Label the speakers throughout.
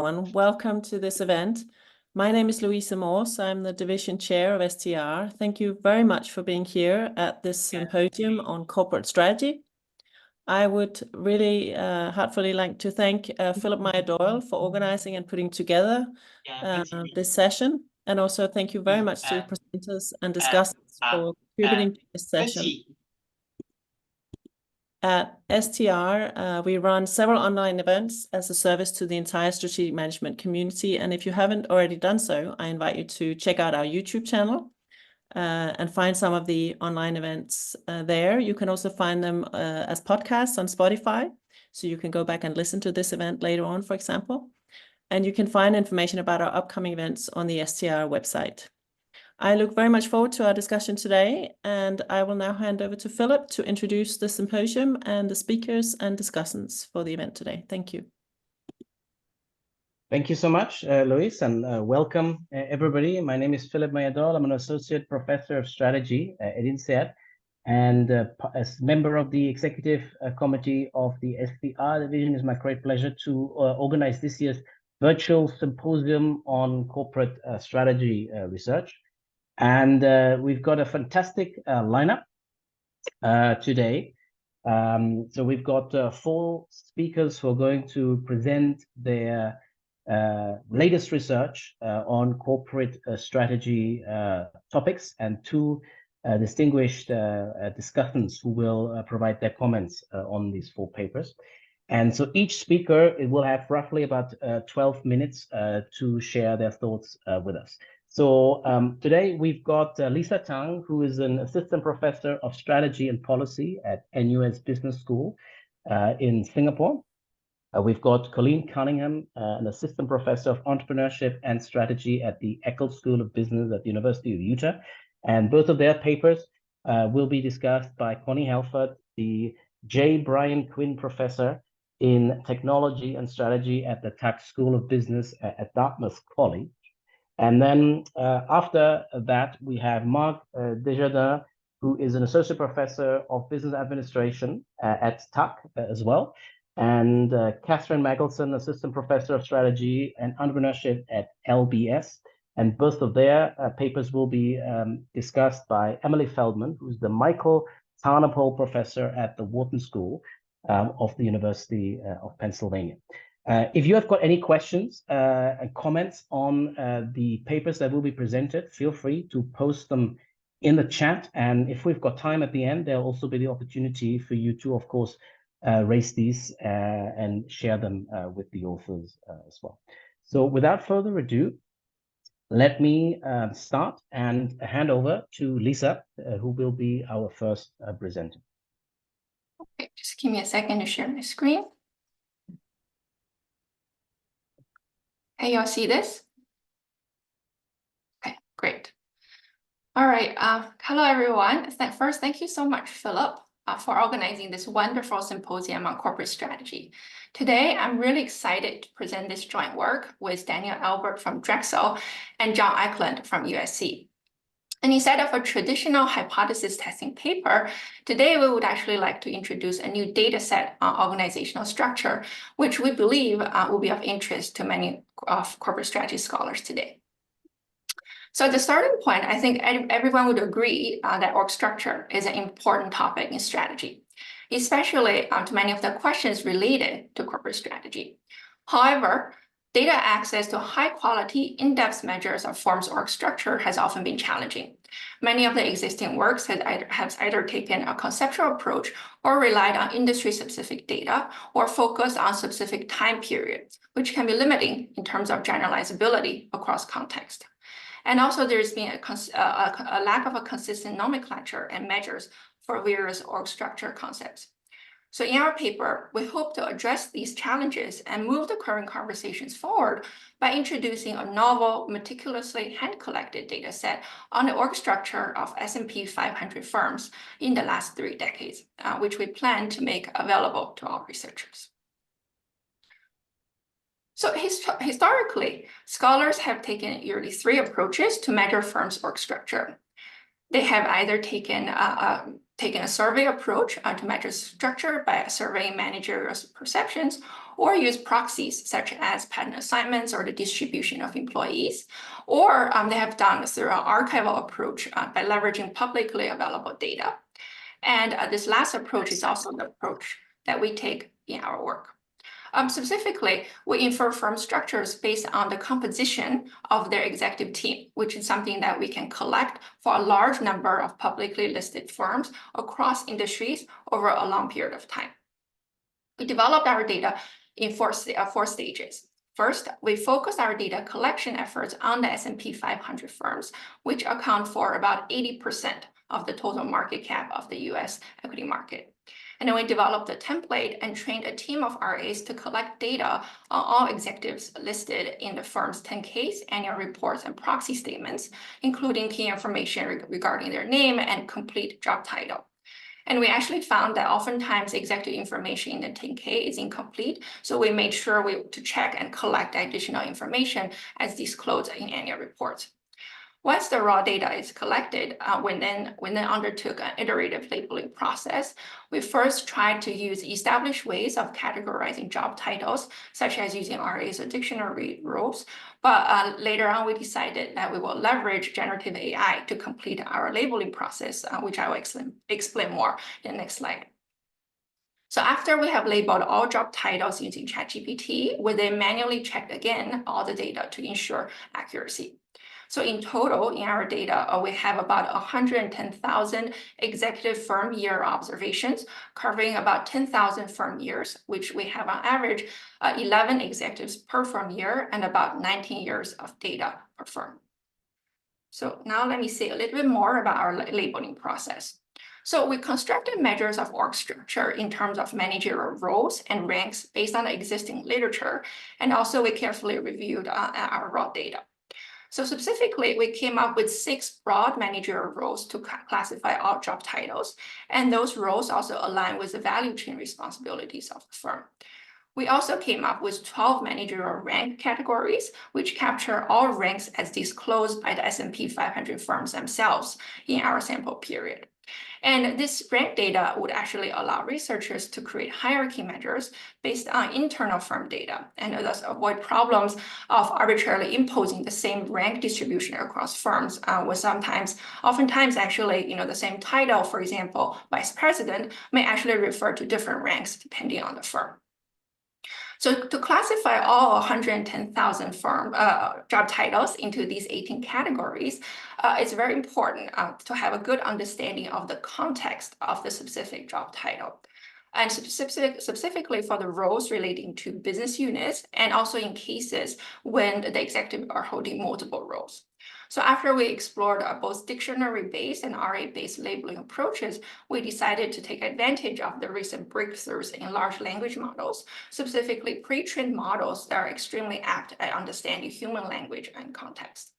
Speaker 1: Welcome to this event. My name is Louisa Morse. I'm the division chair of STR. Thank you very much for being here at this symposium on corporate strategy. I would really heartfully like to thank Philip Meyer-Doyle for organizing and putting together this session. And also thank you very much to the presenters and discussants for contributing to this session. At STR, we run several online events as a service to the entire strategic management community. And if you haven't already done so, I invite you to check out our YouTube channel and find some of the online events there. You can also find them as podcasts on Spotify. So you can go back and listen to this event later on, for example. And you can find information about our upcoming events on the STR website. I look very much forward to our discussion today, and I will now hand over to Philip to introduce the symposium and the speakers and discussants for the event today. Thank you.
Speaker 2: Thank you so much, Louise, and welcome everybody. My name is Philip Meyer-Doyle. I'm an associate professor of strategy at INSEAD, and as member of the executive committee of the STR division, it's my great pleasure to organize this year's virtual symposium on corporate strategy research. And we've got a fantastic lineup today. So we've got 4 speakers who are going to present their latest research on corporate strategy topics, and 2 distinguished discussants who will provide their comments on these 4 papers. And so each speaker will have roughly about 12 minutes to share their thoughts with us. So today we've got Lisa Tang, who is an assistant professor of strategy and policy at NUS Business School in Singapore. We've got Colleen Cunningham, an assistant professor of entrepreneurship and strategy at the Eccles School of Business at the University of Utah. And both of their papers will be discussed by Connie Helford, the J. Brian Quinn Professor in Technology and Strategy at the Tang School of Business at Dartmouth College. And then after that, we have Marc DesJardine, who is an associate professor of business administration at Tang as well, and Catherine Magelssen, assistant professor of strategy and entrepreneurship at LBS. And both of their papers will be discussed by Emily Feldman, who's the Michael Tarnopol professor at the Wharton School of the University of Pennsylvania. If you have got any questions and comments on the papers that will be presented, feel free to post them in the chat. And if we've got time at the end, there'll also be the opportunity for you to, of course, raise these and share them with the authors as well. So without further ado, let me start and hand over to Lisa, who will be our first presenter.
Speaker 3: Okay, just give me a second to share my screen. Hey, y'all see this? Okay, great. All right, hello everyone. First, thank you so much, Philip, for organizing this wonderful symposium on corporate strategy. Today, I'm really excited to present this joint work with Daniel Albert from Drexel and John Eckland from USC. And instead of a traditional hypothesis testing paper, today we would actually like to introduce a new data set on organizational structure, which we believe will be of interest to many of corporate strategy scholars today. So at the starting point, I think everyone would agree that org structure is an important topic in strategy, especially to many of the questions related to corporate strategy. However, data access to high-quality, in-depth measures of firms' org structure has often been challenging. Many of the existing works have either taken a conceptual approach or relied on industry-specific data or focused on specific time periods, which can be limiting in terms of generalizability across context. And also, there's been a lack of a consistent nomenclature and measures for various org structure concepts. So in our paper, we hope to address these challenges and move the current conversations forward by introducing a novel, meticulously hand-collected data set on the org structure of S&P 500 firms in the last 3 decades, which we plan to make available to all researchers. So historically, scholars have taken yearly 3 approaches to measure firms' org structure. They have either taken taken a survey approach to measure structure by surveying managerial perceptions, or use proxies such as pattern assignments or the distribution of employees, or they have done through an archival approach by leveraging publicly available data. And this last approach is also the approach that we take in our work. Specifically, we infer firm structures based on the composition of their executive team, which is something that we can collect for a large number of publicly listed firms across industries over a long period of time. We developed our data in four stages. First, we focused our data collection efforts on the S&P 500 firms, which account for about 80% of the total market cap of the US equity market. And then we developed a template and trained a team of RAs to collect data on all executives listed in the firm's 10Ks, annual reports, and proxy statements, including key information regarding their name and complete job title. And we actually found that oftentimes executive information in the 10K is incomplete, so we made sure to check and collect additional information as disclosed in annual reports. Once the raw data is collected, we then undertook an iterative labeling process. We first tried to use established ways of categorizing job titles, such as using RAs or dictionary rules. But later on, we decided that we will leverage generative AI to complete our labeling process, which I will explain more in the next slide. So after we have labeled all job titles using ChatGPT, we then manually checked again all the data to ensure accuracy. So in total, in our data, we have about 110,000 executive firm year observations, covering about 10,000 firm years, which we have on average 11 executives per firm year and about 19 years of data per firm. So now let me say a little bit more about our labeling process. So we constructed measures of org structure in terms of managerial roles and ranks based on the existing literature, and also we carefully reviewed our raw data. So specifically, we came up with 6 broad managerial roles to classify all job titles, and those roles also align with the value chain responsibilities of the firm. We also came up with 12 managerial rank categories, which capture all ranks as disclosed by the S&P 500 firms themselves in our sample period. And this rank data would actually allow researchers to create hierarchy measures based on internal firm data, and thus avoid problems of arbitrarily imposing the same rank distribution across firms, with oftentimes actually, the same title, for example, vice president, may actually refer to different ranks depending on the firm. So to classify all 110,000 firm job titles into these 18 categories, it's very important to have a good understanding of the context of the specific job title. And specifically for the roles relating to business units, and also in cases when the executive are holding multiple roles. So after we explored both dictionary-based and RA-based labeling approaches, we decided to take advantage of the recent breakthroughs in large language models, specifically pre-trained models that are extremely apt at understanding human language and context.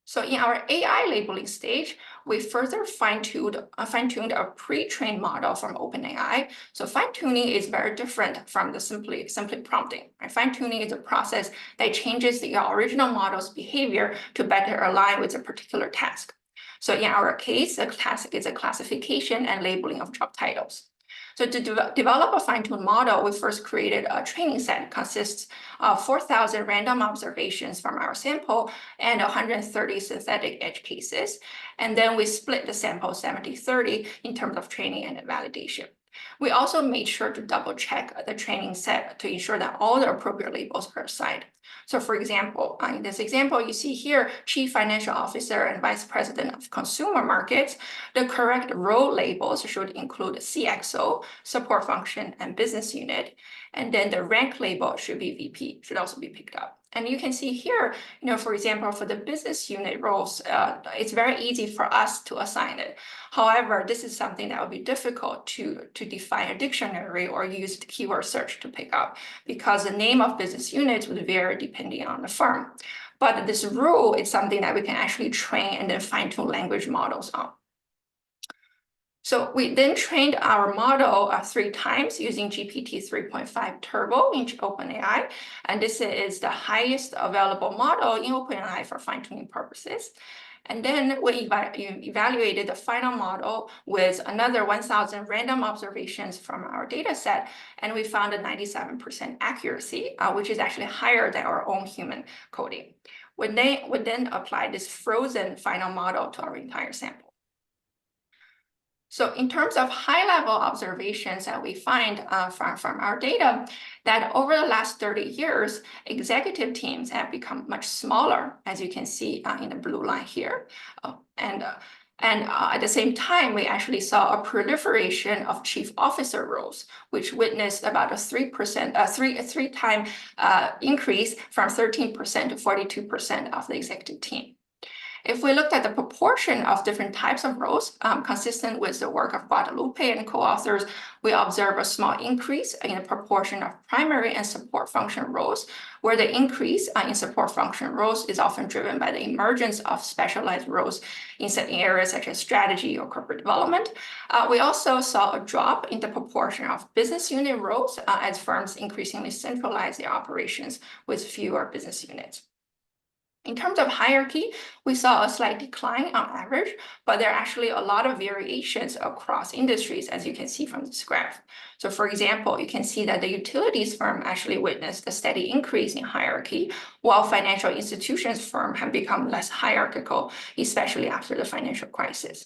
Speaker 3: So in our AI labeling stage, we further fine-tuned a pre-trained model from OpenAI. So fine-tuning is very different from the simply prompting. Right? Fine-tuning is a process that changes the original model's behavior to better align with a particular task. So in our case, the task is a classification and labeling of job titles. So to develop a fine-tuned model, we first created a training set that consists of 4,000 random observations from our sample and 130 synthetic edge cases. And then we split the sample 70-30 in terms of training and validation. We also made sure to double check the training set to ensure that all the appropriate labels are assigned. So for example, in this example, you see here, Chief Financial Officer and Vice President of Consumer Markets, the correct role labels should include CXO, Support Function, and Business Unit. And then the rank label should be VP, should also be picked up. And you can see here, for example, for the business unit roles, it's very easy for us to assign it. However, this is something that would be difficult to define a dictionary or use keyword search to pick up, because the name of business units would vary depending on the firm. But this rule is something that we can actually train and then fine-tune language models on. So we then trained our model 3 times using GPT 3.5 Turbo in OpenAI. And this is the highest available model in OpenAI for fine-tuning purposes. And then we evaluated the final model with another 1,000 random observations from our data set, and we found a 97% accuracy, which is actually higher than our own human coding. We then applied this frozen final model to our entire sample. So in terms of high-level observations that we find from our data, that over the last 30 years, executive teams have become much smaller, as you can see in the blue line here. And at the same time, we actually saw a proliferation of chief officer roles, which witnessed about a 3-time increase from 13% to 42% of the executive team. If we looked at the proportion of different types of roles, consistent with the work of Guadalupe and co-authors, we observe a small increase in the proportion of primary and support function roles, where the increase in support function roles is often driven by the emergence of specialized roles in certain areas such as strategy or corporate development. We also saw a drop in the proportion of business unit roles as firms increasingly centralize their operations with fewer business units. In terms of hierarchy, we saw a slight decline on average, but there are actually a lot of variations across industries, as you can see from this graph. So for example, you can see that the utilities firm actually witnessed a steady increase in hierarchy, while financial institutions firm have become less hierarchical, especially after the financial crisis.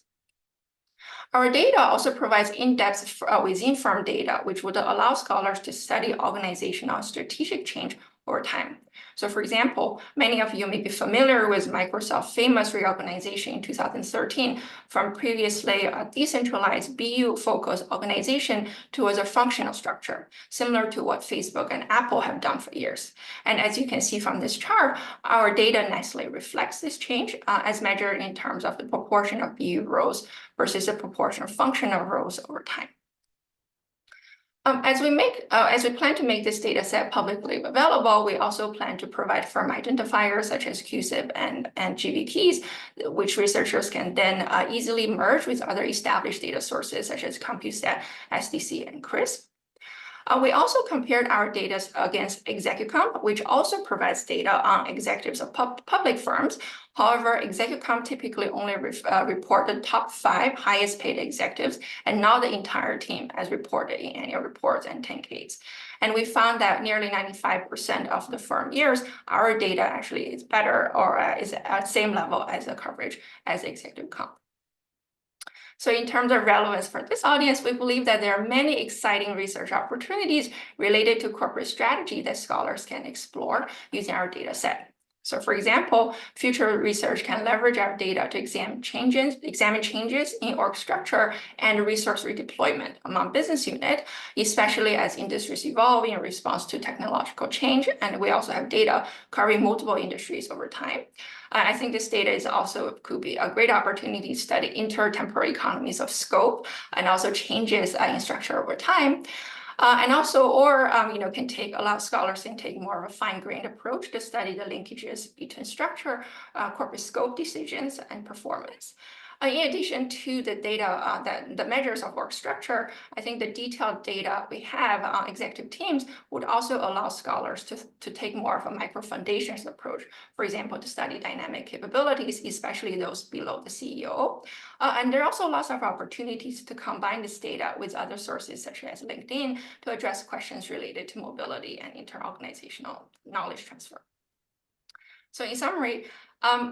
Speaker 3: Our data also provides in-depth within firm data, which would allow scholars to study organizational strategic change over time. So for example, many of you may be familiar with Microsoft's famous reorganization in 2013 from previously a decentralized BU-focused organization towards a functional structure, similar to what Facebook and Apple have done for years. And as you can see from this chart, our data nicely reflects this change as measured in terms of the proportion of BU roles versus the proportion of functional roles over time. As we plan to make this data set publicly available, we also plan to provide firm identifiers such as QSIP and GVPs, which researchers can then easily merge with other established data sources such as CompuStat, SDC, and CRISP. We also compared our data against ExecuComp, which also provides data on executives of public firms. However, ExecuComp typically only report the top 5 highest paid executives and not the entire team as reported in annual reports and 10-Ks. And we found that nearly 95% of the firm years, our data actually is better or is at the same level as the coverage as ExecuComp. So in terms of relevance for this audience, we believe that there are many exciting research opportunities related to corporate strategy that scholars can explore using our data set. So for example, future research can leverage our data to examine changes in org structure and resource redeployment among business units, especially as industries evolve in response to technological change. And we also have data covering multiple industries over time. I think this data could be a great opportunity to study intertemporal economies of scope and also changes in structure over time. And also, allow scholars to take more of a fine-grained approach to study the linkages between structure, corporate scope decisions, and performance. In addition to the data, the measures of work structure, I think the detailed data we have on executive teams would also allow scholars to take more of a micro-foundations approach, for example, to study dynamic capabilities, especially those below the CEO. And there are also lots of opportunities to combine this data with other sources such as LinkedIn to address questions related to mobility and interorganizational knowledge transfer. So in summary,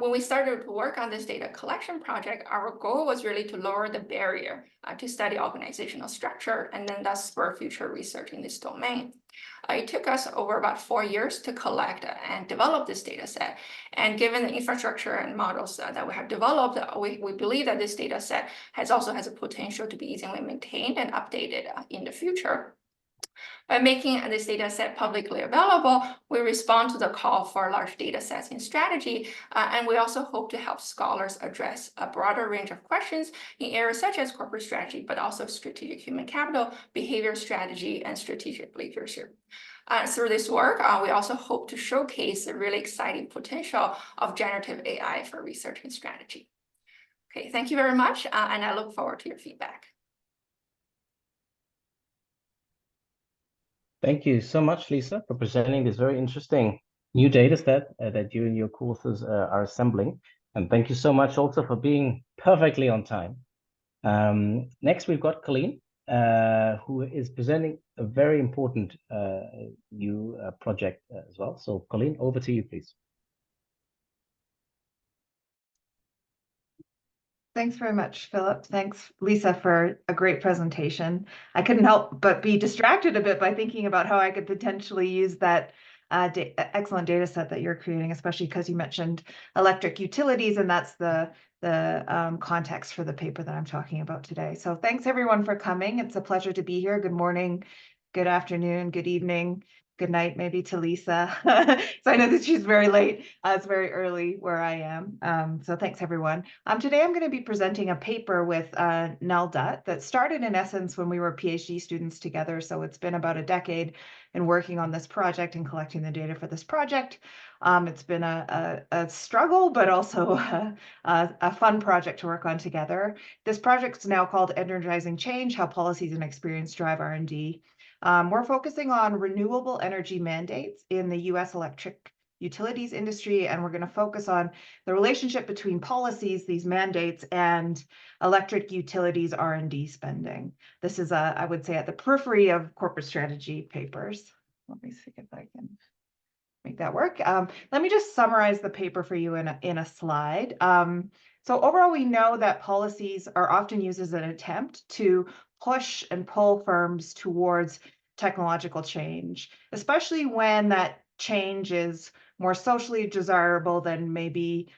Speaker 3: when we started to work on this data collection project, our goal was really to lower the barrier to study organizational structure and then thus spur future research in this domain. It took us over about 4 years to collect and develop this data set. And given the infrastructure and models that we have developed, we believe that this data set also has a potential to be easily maintained and updated in the future. By making this data set publicly available, we respond to the call for large data sets in strategy, and we also hope to help scholars address a broader range of questions in areas such as corporate strategy, but also strategic human capital, behavior strategy, and strategic leadership. Through this work, we also hope to showcase the really exciting potential of generative AI for research and strategy. Okay, thank you very much, and I look forward to your feedback.
Speaker 2: Thank you so much, Lisa, for presenting this very interesting new data set that you and your co-authors are assembling. And thank you so much also for being perfectly on time. Next, we've got Colleen, who is presenting a very important new project as well. So Colleen, over to you, please.
Speaker 4: Thanks very much, Philip. Thanks, Lisa, for a great presentation. I couldn't help but be distracted a bit by thinking about how I could potentially use that excellent data set that you're creating, especially because you mentioned electric utilities, and that's the context for the paper that I'm talking about today. So thanks everyone for coming. It's a pleasure to be here. Good morning, good afternoon, good evening, good night, maybe to Lisa. So I know that she's very late. It's very early where I am. So thanks everyone. Today I'm going to be presenting a paper with Nell Dutt that started in essence when we were PhD students together. So it's been about a decade in working on this project and collecting the data for this project. It's been a struggle, but also a fun project to work on together. This project is now called Energizing Change: How Policies and Experience Drive R&D. We're focusing on renewable energy mandates in the US electric utilities industry, and we're going to focus on the relationship between policies, these mandates, and electric utilities R&D spending. This is, I would say, at the periphery of corporate strategy papers. Let me see if I can make that work. Let me just summarize the paper for you in a slide. So overall, we know that policies are often used as an attempt to push and pull firms towards technological change, especially when that change is more socially desirable than maybe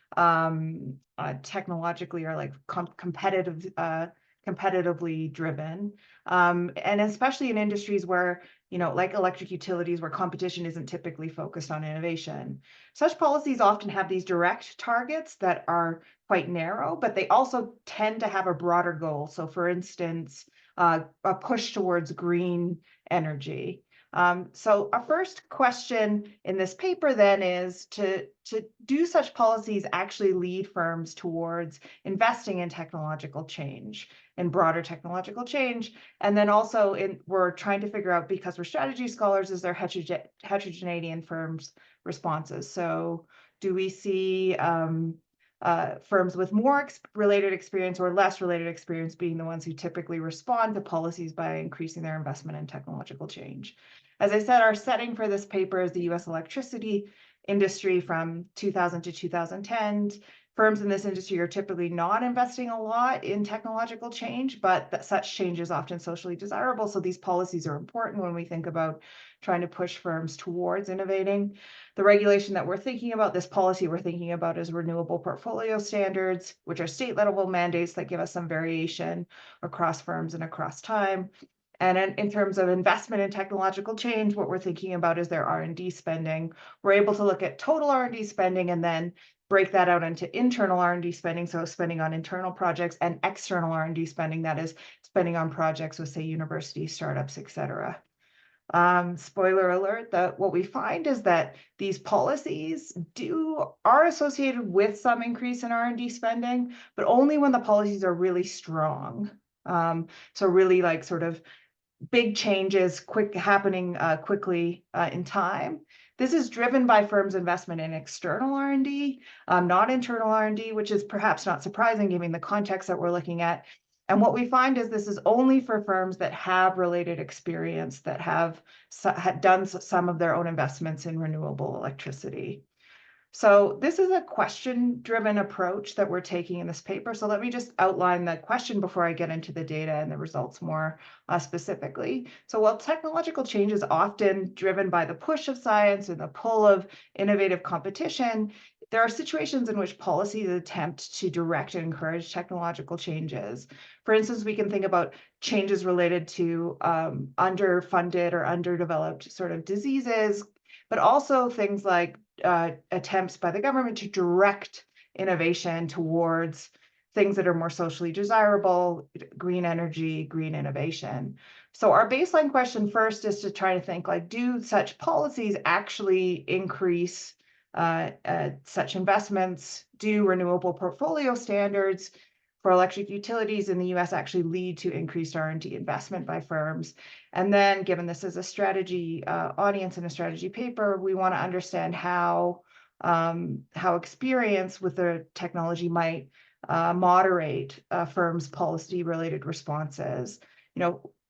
Speaker 4: technologically or like competitively driven. And especially in industries where, you know, like electric utilities, where competition isn't typically focused on innovation. Such policies often have these direct targets that are quite narrow, but they also tend to have a broader goal. So for instance, a push towards green energy. So our first question in this paper then is to do such policies actually lead firms towards investing in technological change and broader technological change? And then also we're trying to figure out, because we're strategy scholars, is there heterogeneity in firms' responses? So do we see firms with more related experience or less related experience being the ones who typically respond to policies by increasing their investment in technological change? As I said, our setting for this paper is the US electricity industry from 2000 to 2010. Firms in this industry are typically not investing a lot in technological change, but such change is often socially desirable. So these policies are important when we think about trying to push firms towards innovating. The regulation that we're thinking about, this policy we're thinking about, is renewable portfolio standards, which are state-level mandates that give us some variation across firms and across time. And in terms of investment in technological change, what we're thinking about is their R&D spending. We're able to look at total R&D spending and then break that out into internal R&D spending, so spending on internal projects, and external R&D spending, that is spending on projects with, say, universities, startups, etc. Spoiler alert, that what we find is that these policies are associated with some increase in R&D spending, but only when the policies are really strong. So really like sort of big changes happening quickly in time. This is driven by firms' investment in external R&D, not internal R&D, which is perhaps not surprising given the context that we're looking at. And what we find is this is only for firms that have related experience, that have done some of their own investments in renewable electricity. So this is a question-driven approach that we're taking in this paper. So let me just outline the question before I get into the data and the results more specifically. So while technological change is often driven by the push of science and the pull of innovative competition, there are situations in which policies attempt to direct and encourage technological changes. For instance, we can think about changes related to underfunded or underdeveloped sort of diseases, but also things like attempts by the government to direct innovation towards things that are more socially desirable, green energy, green innovation. So our baseline question first is to try to think, like, do such policies actually increase such investments? Do renewable portfolio standards for electric utilities in the US actually lead to increased R&D investment by firms? And then, given this is a strategy audience and a strategy paper, we want to understand how how experience with the technology might moderate firms' policy-related responses.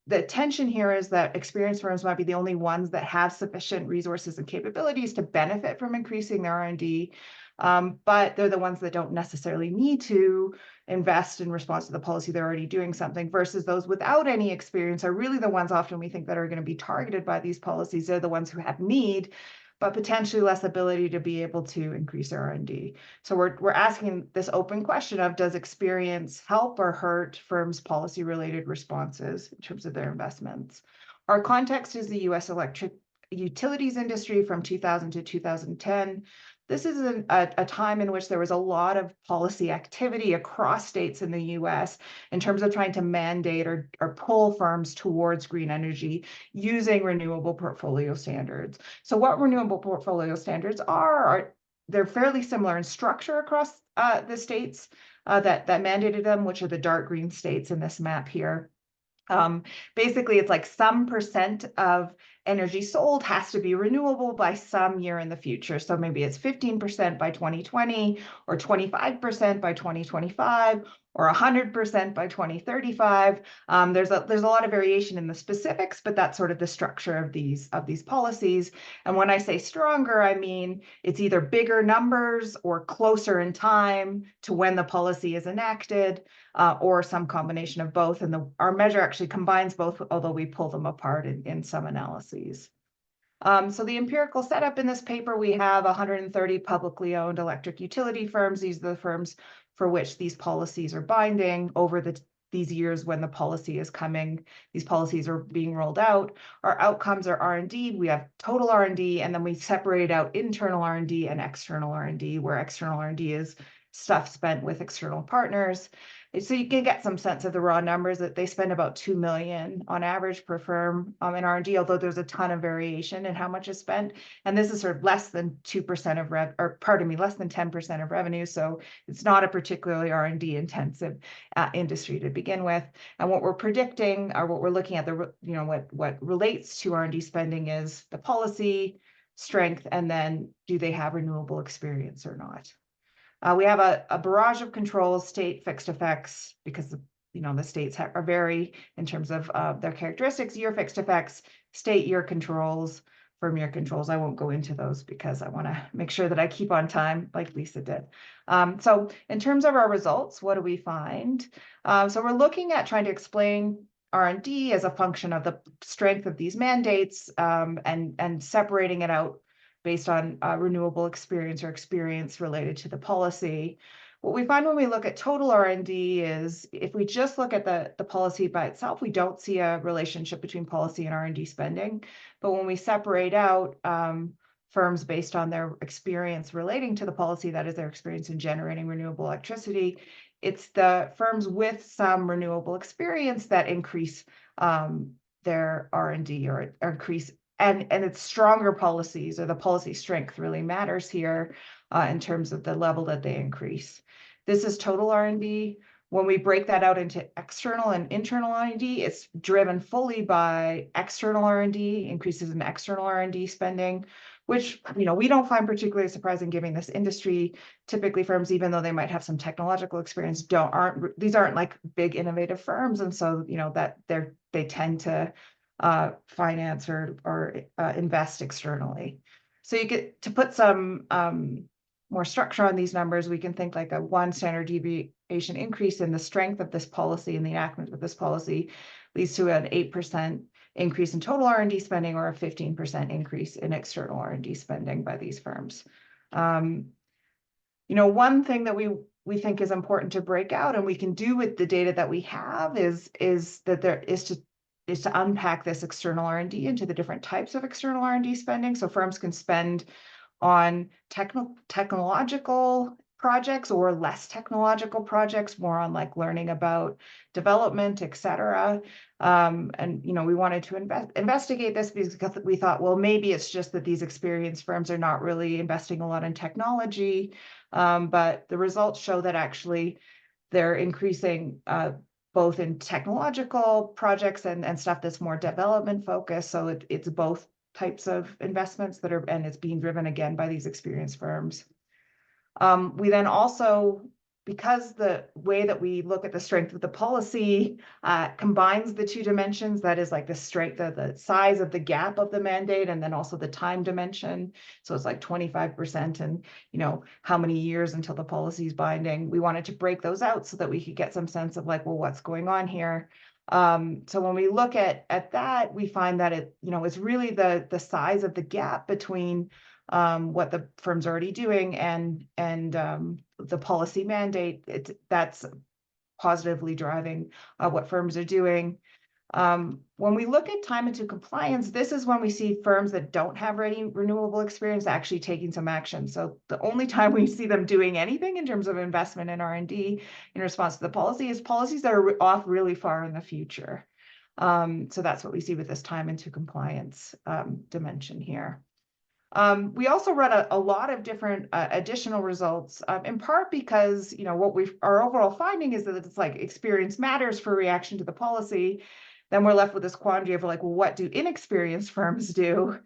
Speaker 4: The tension here is that experienced firms might be the only ones that have sufficient resources and capabilities to benefit from increasing their R&D, but they're the ones that don't necessarily need to invest in response to the policy. They're already doing something, versus those without any experience are really the ones often we think that are going to be targeted by these policies. They're the ones who have need, but potentially less ability to be able to increase their R&D. So we're asking this open question of, does experience help or hurt firms' policy-related responses in terms of their investments? Our context is the US electric utilities industry from 2000 to 2010. This is a time in which there was a lot of policy activity across states in the US in terms of trying to mandate or pull firms towards green energy using renewable portfolio standards. So what renewable portfolio standards are they're fairly similar in structure across the states that mandated them, which are the dark green states in this map here. Basically, it's like some percent of energy sold has to be renewable by some year in the future. So maybe it's 15% by 2020, or 25% by 2025, or 100% by 2035. There's a lot of variation in the specifics, but that's sort of the structure of these policies. And when I say stronger, I mean it's either bigger numbers or closer in time to when the policy is enacted, or some combination of both. And our measure actually combines both, although we pull them apart in some analyses. So the empirical setup in this paper, we have 130 publicly owned electric utility firms. These are the firms for which these policies are binding over these years when the policy is coming. These policies are being rolled out. Our outcomes are R&D. We have total R&D, and then we separate out internal R&D and external R&D, where external R&D is stuff spent with external partners. So you can get some sense of the raw numbers that they spend about $2 million on average per firm in R&D, although there's a ton of variation in how much is spent. And this is sort of less than 2% of less than 10% of revenue. So it's not a particularly R&D intensive industry to begin with. And what we're predicting, or what we're looking at, what relates to R&D spending is the policy strength, and then do they have renewable experience or not? We have a barrage of controls, state fixed effects, because the states are vary in terms of their characteristics, year fixed effects, state year controls, firm year controls. I won't go into those because I want to make sure that I keep on time like Lisa did. So in terms of our results, what do we find? So we're looking at trying to explain R&D as a function of the strength of these mandates, and separating it out based on renewable experience or experience related to the policy. What we find when we look at total R&D is, if we just look at the policy by itself, we don't see a relationship between policy and R&D spending. But when we separate out firms based on their experience relating to the policy, that is their experience in generating renewable electricity, it's the firms with some renewable experience that increase their R&D or increase. And it's stronger policies, or the policy strength really matters here in terms of the level that they increase. This is total R&D. When we break that out into external and internal R&D, it's driven fully by external R&D, increases in external R&D spending, which we don't find particularly surprising given this industry. Typically, firms, even though they might have some technological experience, these aren't like big innovative firms, and so that they tend to finance or invest externally. So you get to put some more structure on these numbers. We can think like a 1 standard deviation increase in the strength of this policy and the enactment of this policy leads to an 8% increase in total R&D spending, or a 15% increase in external R&D spending by these firms. One thing that we think is important to break out, and we can do with the data that we have, is to unpack this external R&D into the different types of external R&D spending. So firms can spend on technological projects or less technological projects, more on like learning about development, et cetera. And we wanted to investigate this because we thought, well, maybe it's just that these experienced firms are not really investing a lot in technology. But the results show that actually they're increasing both in technological projects and stuff that's more development focused. So it's both types of investments that are, and it's being driven again by these experienced firms. We then also, because the way that we look at the strength of the policy combines the two dimensions, that is like the strength of the size of the gap of the mandate, and then also the time dimension. So it's like 25% and, you know, how many years until the policy is binding. We wanted to break those out so that we could get some sense of like, well, what's going on here? So when we look at that, we find that it, you know, it's really the size of the gap between what the firm's already doing and the policy mandate. That's positively driving what firms are doing. When we look at time into compliance, this is when we see firms that don't have any renewable experience actually taking some action. So the only time we see them doing anything in terms of investment in R&D in response to the policy is policies that are off really far in the future. So that's what we see with this time into compliance dimension here. We also run a lot of different additional results, in part because, you know, our overall finding is that it's like experience matters for reaction to the policy. Then we're left with this quandary of like, well, what do inexperienced firms do?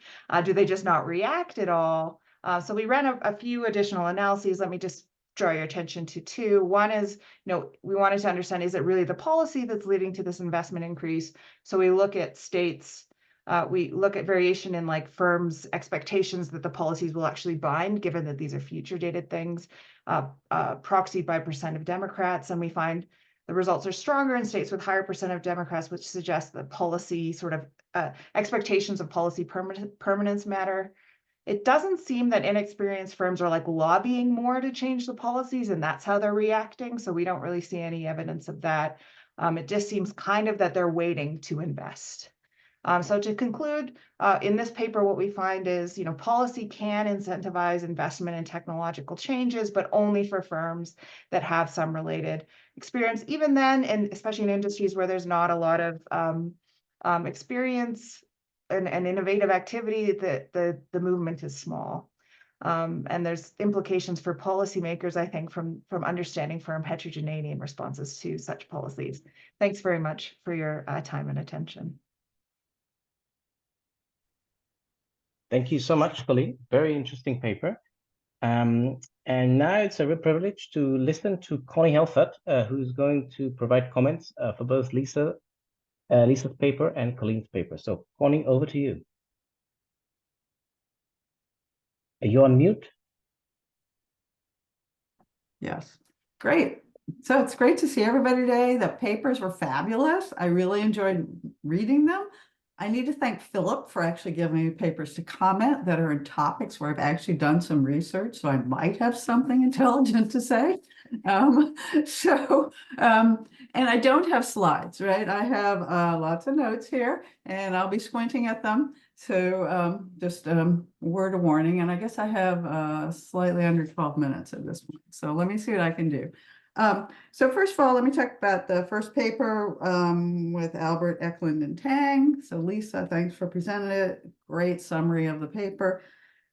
Speaker 4: Do they just not react at all? So we ran a few additional analyses. Let me just draw your attention to two. One is, you know, we wanted to understand, is it really the policy that's leading to this investment increase? So we look at states. We look at variation in like firms' expectations that the policies will actually bind, given that these are future dated things, proxied by % of Democrats. And we find the results are stronger in states with higher % of Democrats, which suggests that policy sort of expectations of policy permanence matter. It doesn't seem that inexperienced firms are like lobbying more to change the policies, and that's how they're reacting. So we don't really see any evidence of that. It just seems kind of that they're waiting to invest. So to conclude, in this paper, what we find is, you know, policy can incentivize investment in technological changes, but only for firms that have some related experience. Even then, and especially in industries where there's not a lot of experience and innovative activity, the movement is small. And there's implications for policymakers, I think, from understanding firm heterogeneity in responses to such policies. Thanks very much for your time and attention.
Speaker 2: Thank you so much, Colleen. Very interesting paper. And now it's a real privilege to listen to Connie Helfert, who's going to provide comments for both Lisa's paper and Colleen's paper. So, Connie, over to you. Are you on mute?
Speaker 5: Yes, great. So it's great to see everybody today. The papers were fabulous. I really enjoyed reading them. I need to thank Philip for actually giving me papers to comment that are in topics where I've actually done some research, so I might have something intelligent to say. And I don't have slides, right? I have lots of notes here, and I'll be squinting at them. So just word of warning, and I guess I have slightly under 12 minutes at this point. So let me see what I can do. So first of all, let me talk about the first paper with Albert, Eccles, and Tang. So Lisa, thanks for presenting it. Great summary of the paper.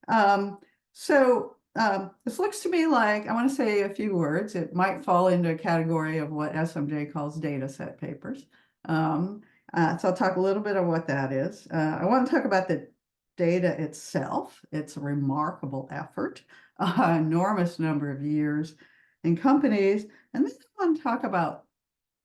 Speaker 5: This looks to me like, I want to say a few words. It might fall into a category of what SMJ calls data set papers. So I'll talk a little bit of what that is. I want to talk about the data itself. It's a remarkable effort, enormous number of years in companies, and then I want to talk about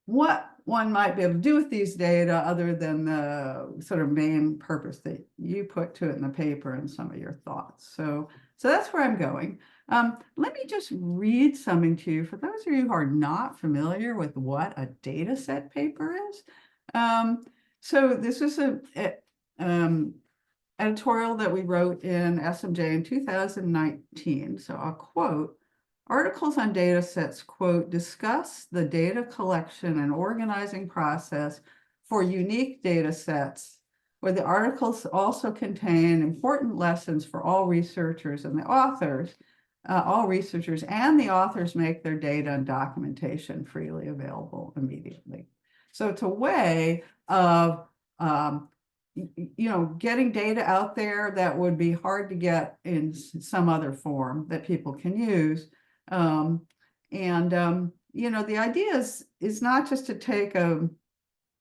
Speaker 5: what one might be able to do with these data other than the sort of main purpose that you put to it in the paper and some of your thoughts. So that's where I'm going. Let me just read something to you for those of you who are not familiar with what a data set paper is. So this is an editorial that we wrote in SMJ in 2019. So I'll quote, "Articles on data sets, quote, discuss the data collection and organizing process for unique data sets, where the articles also contain important lessons for all researchers and the authors. All researchers and the authors make their data and documentation freely available immediately." So it's a way of getting data out there that would be hard to get in some other form that people can use. The idea is not just to take a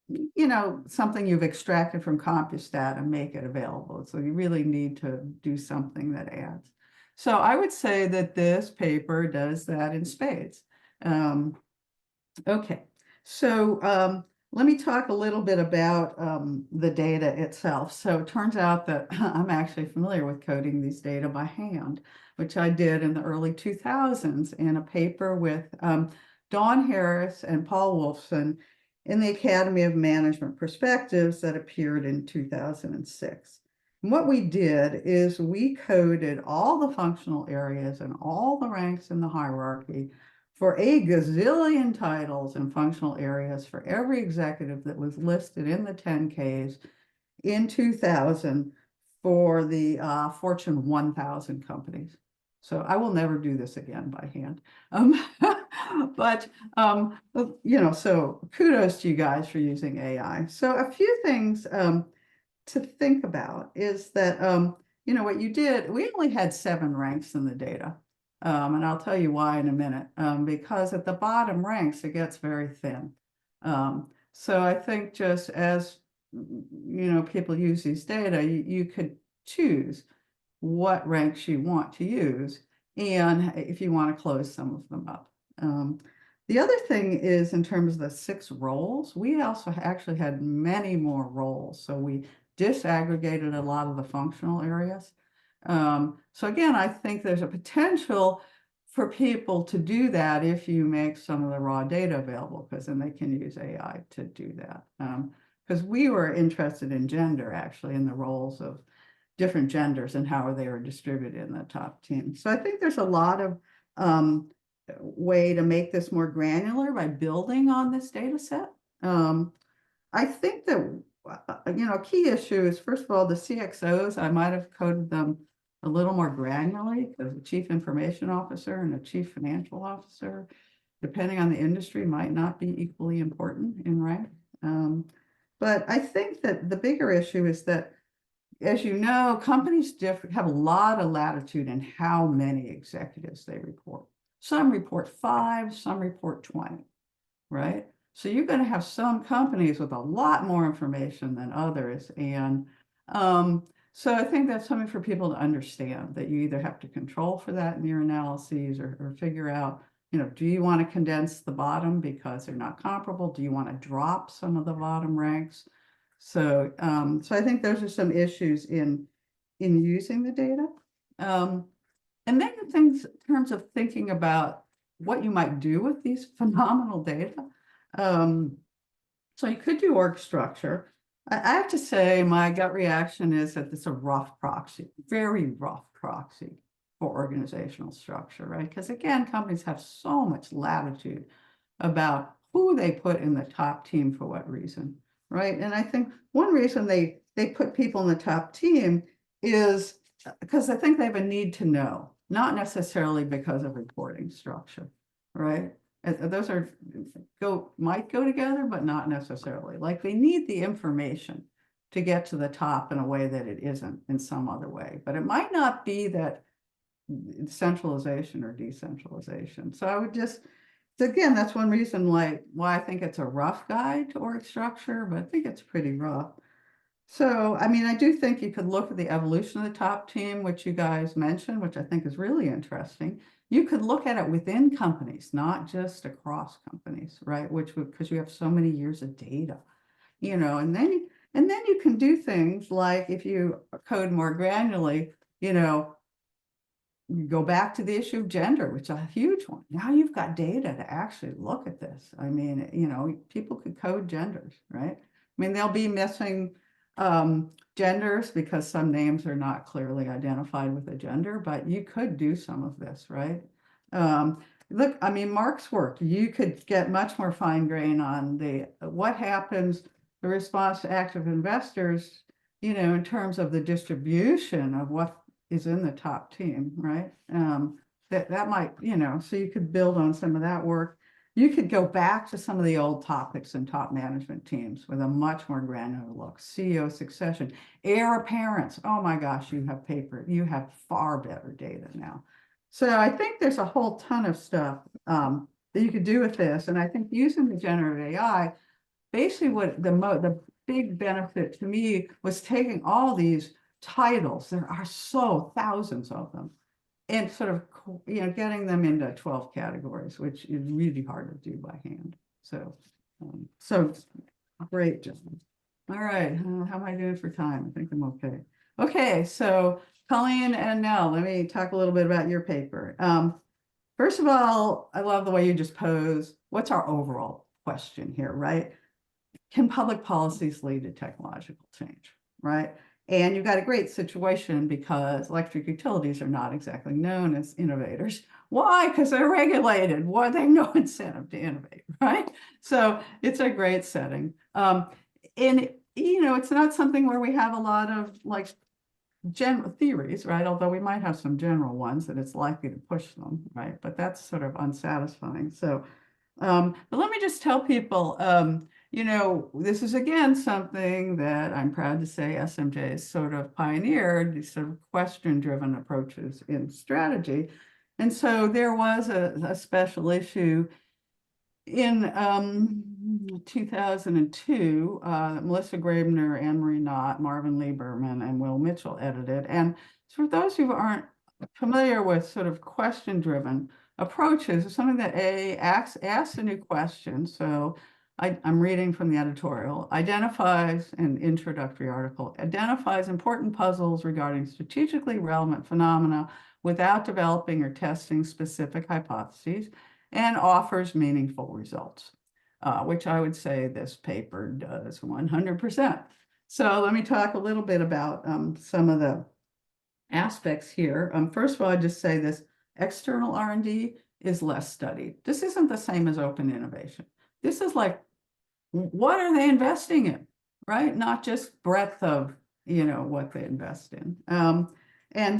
Speaker 5: you know, something you've extracted from CompuStat and make it available. So you really need to do something that adds. So I would say that this paper does that in spades. Okay, so let me talk a little bit about the data itself. So it turns out that I'm actually familiar with coding these data by hand, which I did in the early 2000s in a paper with Dawn Harris and Paul Wolfson in the Academy of Management Perspectives that appeared in 2006. And what we did is we coded all the functional areas and all the ranks in the hierarchy for a gazillion titles and functional areas for every executive that was listed in the 10Ks in 2000 for the Fortune 1000 companies. So I will never do this again by hand. But, you know, so kudos to you guys for using AI. So a few things to think about is that, you know, what you did, we only had 7 ranks in the data. And I'll tell you why in a minute, because at the bottom ranks, it gets very thin. So I think just as, you know, people use these data, you could choose what ranks you want to use, and if you want to close some of them up. The other thing is in terms of the 6 roles, we also actually had many more roles. So we disaggregated a lot of the functional areas. So again, I think there's a potential for people to do that if you make some of the raw data available, because then they can use AI to do that. Because we were interested in gender, actually, in the roles of different genders and how they were distributed in the top team. So I think there's a lot of way to make this more granular by building on this data set. I think that, you know, a key issue is, first of all, the CXOs, I might have coded them a little more granularly, because a chief information officer and a chief financial officer, depending on the industry, might not be equally important in rank. But I think that the bigger issue is that, as you know, companies have a lot of latitude in how many executives they report. Some report 5, some report 20, right? So you're going to have some companies with a lot more information than others. And so I think that's something for people to understand, that you either have to control for that in your analyses, or figure out, you know, do you want to condense the bottom because they're not comparable? Do you want to drop some of the bottom ranks? So, so I think those are some issues in using the data. And then the things in terms of thinking about what you might do with these phenomenal data. So you could do org structure. I have to say, my gut reaction is that it's a rough proxy, very rough proxy for organizational structure, right? Because again, companies have so much latitude about who they put in the top team for what reason, right? And I think one reason they put people in the top team is because I think they have a need to know, not necessarily because of reporting structure, right? Those might go together, but not necessarily. Like, they need the information to get to the top in a way that it isn't in some other way. But it might not be that centralization or decentralization. So I would just, again, that's one reason why I think it's a rough guide to org structure, but I think it's pretty rough. So, I mean, I do think you could look at the evolution of the top team, which you guys mentioned, which I think is really interesting. You could look at it within companies, not just across companies, right? Because you have so many years of data, you know, and then you can do things like, if you code more granularly, you know, you go back to the issue of gender, which is a huge one. Now you've got data to actually look at this. I mean, you know, people could code genders, right? I mean, they'll be missing genders because some names are not clearly identified with a gender, but you could do some of this, right? Look, I mean, Mark's work, you could get much more fine grain on what happens, the response to active investors, you know, in terms of the distribution of what is in the top team, right? That might, you know, so you could build on some of that work. You could go back to some of the old topics in top management teams with a much more granular look. CEO succession, heir apparents. Oh my gosh, you have far better data now. So I think there's a whole ton of stuff that you could do with this. And I think using the generative AI basically what the big benefit to me was taking all these titles, there are so thousands of them, and sort of, getting them into 12 categories, which is really hard to do by hand. So, great, John. All right, how am I doing for time? I think I'm okay. Okay, so Colleen and Nell, let me talk a little bit about your paper. First of all, I love the way you just pose, what's our overall question here, right? Can public policies lead to technological change, right? And you've got a great situation because electric utilities are not exactly known as innovators. Why? Because they're regulated. Why? They have no incentive to innovate, right? So it's a great setting. And it's not something where we have a lot of like general theories, right? Although we might have some general ones that it's likely to push them, right? But that's sort of unsatisfying. So, but let me just tell people, this is again something that I'm proud to say SMJ has sort of pioneered, these sort of question-driven approaches in strategy. And so there was a special issue in 2002, Melissa Graebner, Anne-Marie Knott, Marvin Lieberman, and Will Mitchell edited. And for those who aren't familiar with sort of question-driven approaches, it's something that asks a new question. So I'm reading from the editorial, identifies an introductory article, identifies important puzzles regarding strategically relevant phenomena without developing or testing specific hypotheses, and offers meaningful results, which I would say this paper does 100%. So let me talk a little bit about some of the aspects here. First of all, I just say this external R&D is less studied. This isn't the same as open innovation. This is like, what are they investing in, right? Not just breadth of, what they invest in. And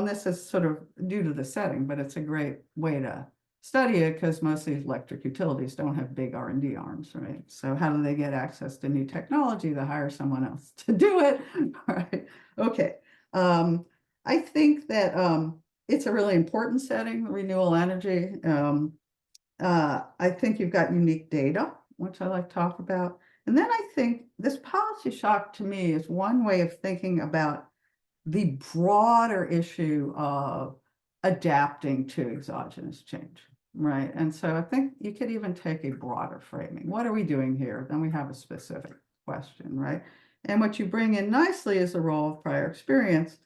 Speaker 5: this is sort of due to the setting, but it's a great way to study it because most of these electric utilities don't have big R&D arms, right? So how do they get access to new technology? They hire someone else to do it, right? Okay. I think that it's a really important setting, renewable energy. I think you've got unique data, which I like to talk about. And then I think this policy shock to me is one way of thinking about the broader issue of adapting to exogenous change, right? And so I think you could even take a broader framing. What are we doing here? Then we have a specific question, right? And what you bring in nicely is the role of prior experience.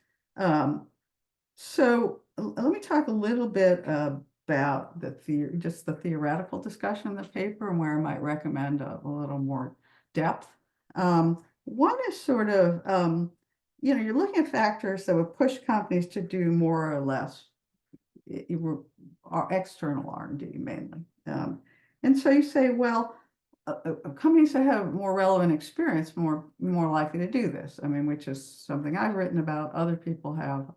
Speaker 5: So let me talk a little bit about the theoretical discussion of the paper and where I might recommend a little more depth. One is sort of, you're looking at factors that would push companies to do more or less external R&D mainly. And so you say, well, companies that have more relevant experience, more likely to do this. I mean, which is something I've written about, other people have.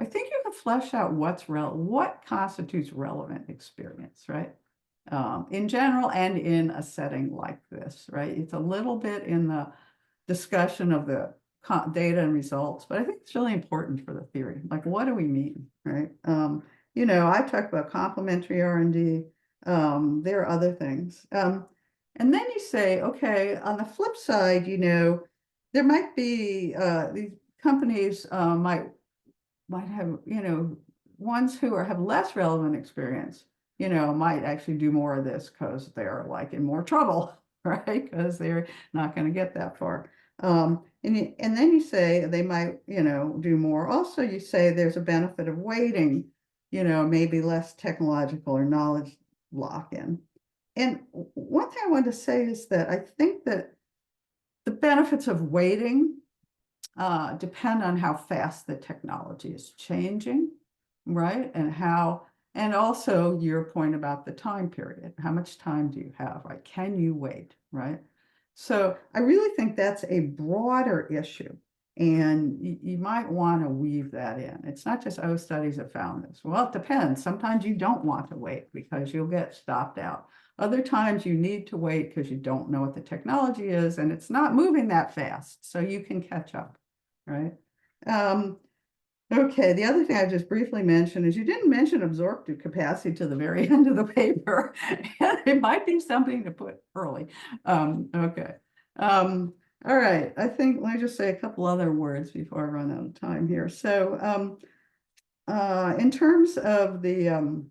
Speaker 5: I think you can flesh out what constitutes relevant experience, right? In general and in a setting like this, right? It's a little bit in the discussion of the data and results, but I think it's really important for the theory. Like, what do we mean, right? I talk about complementary R&D. There are other things. And then you say, okay, on the flip side, there might be these companies might have, ones who have less relevant experience, might actually do more of this because they're like in more trouble, right? Because they're not going to get that far. And then you say they might, do more. Also, you say there's a benefit of waiting, maybe less technological or knowledge lock-in. And one thing I want to say is that I think that the benefits of waiting depend on how fast the technology is changing, right? And also your point about the time period. How much time do you have, right? Can you wait, right? So I really think that's a broader issue. And you might want to weave that in. It's not just, studies have found this. Well, it depends. Sometimes you don't want to wait because you'll get stopped out. Other times you need to wait because you don't know what the technology is and it's not moving that fast. So you can catch up, right? Okay, the other thing I just briefly mentioned is you didn't mention absorptive capacity to the very end of the paper. It might be something to put early. Okay. All right, I think, let me just say a couple other words before I run out of time here. So in terms of the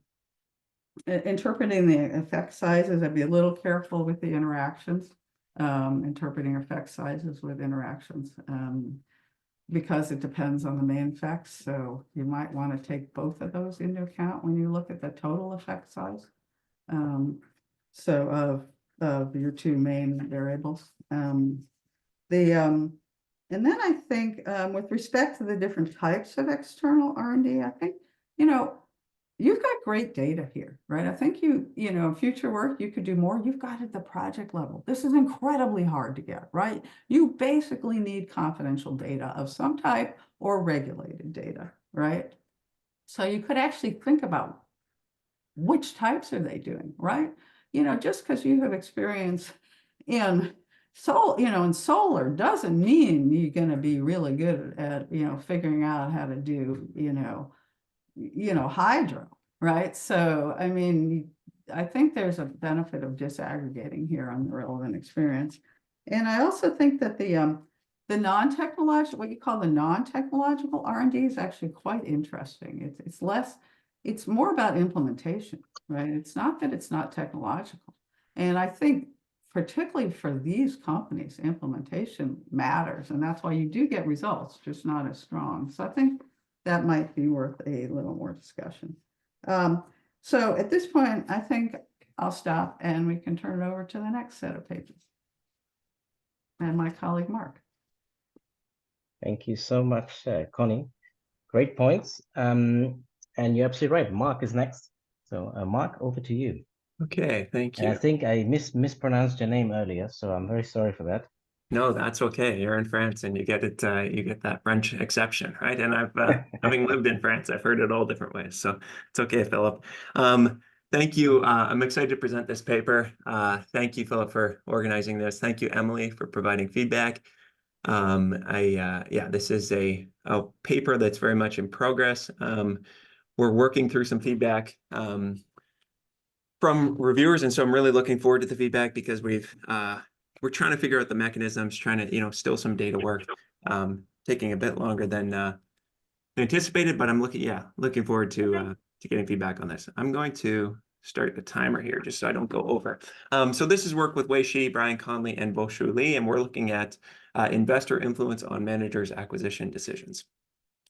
Speaker 5: interpreting the effect sizes, I'd be a little careful with the interactions, interpreting effect sizes with interactions. Because it depends on the main effects. So you might want to take both of those into account when you look at the total effect size. So of your two main variables. And then I think with respect to the different types of external R&D, I think, you've got great data here, right? I think future work, you could do more. You've got it at the project level. This is incredibly hard to get, right? You basically need confidential data of some type or regulated data, right? So you could actually think about which types are they doing, right? Just because you have experience in solar doesn't mean you're going to be really good at, figuring out how to do, hydro, right? So, I mean, I think there's a benefit of disaggregating here on the relevant experience. And I also think that the non-technological, what you call the non-technological R&D is actually quite interesting. It's more about implementation, right? It's not that it's not technological. And I think particularly for these companies, implementation matters. And that's why you do get results, just not as strong. So I think that might be worth a little more discussion. So at this point, I think I'll stop and we can turn it over to the next set of papers. And my colleague, Mark.
Speaker 2: Thank you so much, Connie. Great points. And you're absolutely right. Mark is next. So Mark, over to you.
Speaker 6: Okay, thank you.
Speaker 2: And I think I mispronounced your name earlier, so I'm very sorry for that.
Speaker 6: No, that's okay. You're in France and you get it. You get that French exception, right? And I've having lived in France, I've heard it all different ways. So it's okay, Philip. Thank you. I'm excited to present this paper. Thank you, Philip, for organizing this. Thank you, Emily, for providing feedback. This is a paper that's very much in progress. We're working through some feedback from reviewers, and so I'm really looking forward to the feedback because we're trying to figure out the mechanisms, trying to still some data work, taking a bit longer than anticipated, but I'm looking forward to getting feedback on this. I'm going to start the timer here just so I don't go over. So this is work with Wei Shi, Brian Conley, and Bo-Shu Lee, and we're looking at investor influence on managers' acquisition decisions.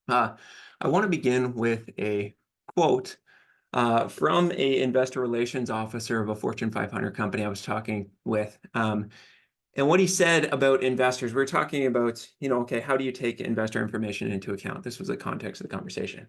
Speaker 6: I want to begin with a quote from an investor relations officer of a Fortune 500 company I was talking with. And what he said about investors, we were talking about, okay, how do you take investor information into account? This was the context of the conversation.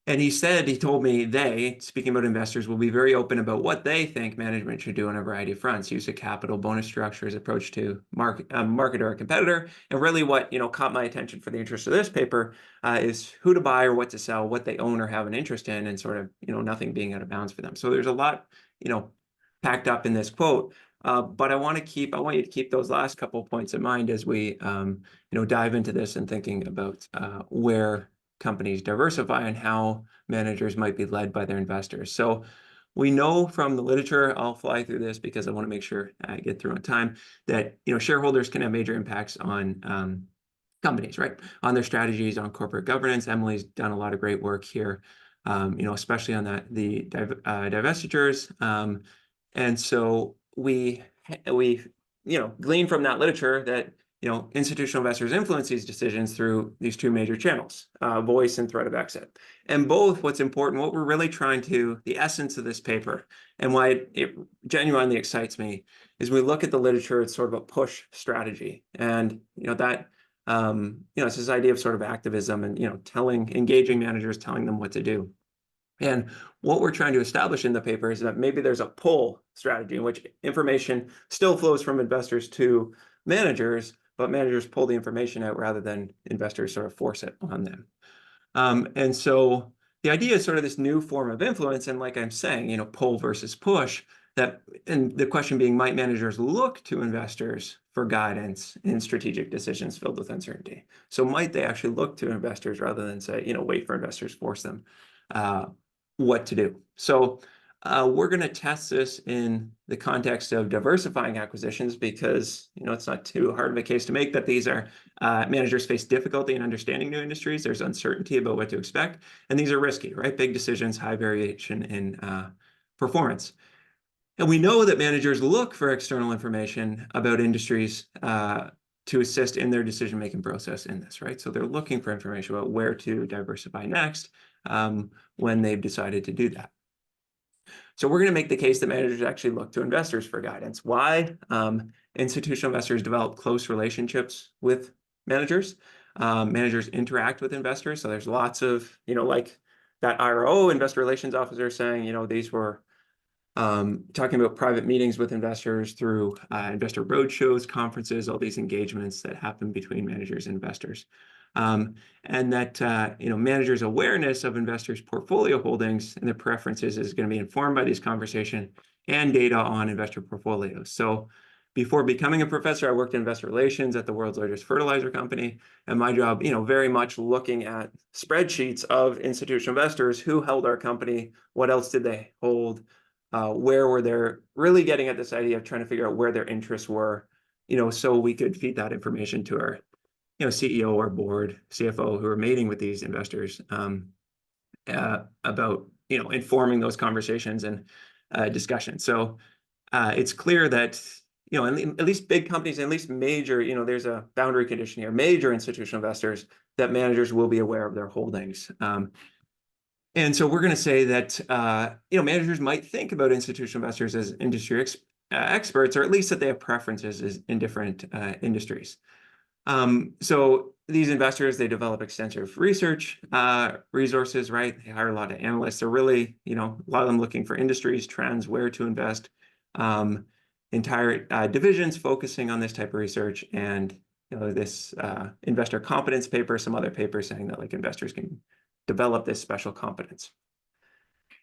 Speaker 6: And he told me speaking about investors, will be very open about what they think management should do on a variety of fronts, use of capital, bonus structures, approach to market or competitor. And really what, caught my attention for the interest of this paper is who to buy or what to sell, what they own or have an interest in, and sort of, nothing being out of bounds for them. So there's a lot, packed up in this quote. But I want you to keep those last couple of points in mind as we, dive into this and thinking about where companies diversify and how managers might be led by their investors. So we know from the literature, I'll fly through this because I want to make sure I get through on time, that shareholders can have major impacts on companies, right? On their strategies, on corporate governance. Emily's done a lot of great work here, especially on the divestitures. And so we glean from that literature that institutional investors influence these decisions through these two major channels, voice and threat of exit. And both, what's important, what we're really the essence of this paper, and why it genuinely excites me, is we look at the literature, it's sort of a push strategy. And, it's this idea of sort of activism and, engaging managers, telling them what to do. And what we're trying to establish in the paper is that maybe there's a pull strategy in which information still flows from investors to managers, but managers pull the information out rather than investors sort of force it on them. And so the idea is sort of this new form of influence. And like I'm saying, pull versus push. and the question being, might managers look to investors for guidance in strategic decisions filled with uncertainty? So might they actually look to investors rather than say, wait for investors, force them what to do? So we're going to test this in the context of diversifying acquisitions because, it's not too hard of a case to make that these are managers face difficulty in understanding new industries. There's uncertainty about what to expect, and these are risky, right? Big decisions, high variation in performance. And we know that managers look for external information about industries to assist in their decision-making process in this, right? So they're looking for information about where to diversify next when they've decided to do that. So we're going to make the case that managers actually look to investors for guidance. Why? Institutional investors develop close relationships with managers. Managers interact with investors. So there's lots of, like that IRO, investor relations officer, saying, these were talking about private meetings with investors through investor roadshows, conferences, all these engagements that happen between managers and investors. And that managers' awareness of investors' portfolio holdings and their preferences is going to be informed by these conversations and data on investor portfolios. So before becoming a professor, I worked in investor relations at the world's largest fertilizer company. And my job, very much looking at spreadsheets of institutional investors who held our company, what else did they hold, where were they, really getting at this idea of trying to figure out where their interests were, so we could feed that information to our, CEO or board, CFO, who are meeting with these investors about, informing those conversations and discussions. So it's clear that, at least big companies, at least major, there's a boundary condition here, major institutional investors, that managers will be aware of their holdings. And so we're going to say that, managers might think about institutional investors as industry experts, or at least that they have preferences in different industries. So these investors, they develop extensive research resources, right? They hire a lot of analysts. They're really, a lot of them looking for industries, trends, where to invest, entire divisions focusing on this type of research. And, this investor competence paper, some other papers saying that investors can develop this special competence.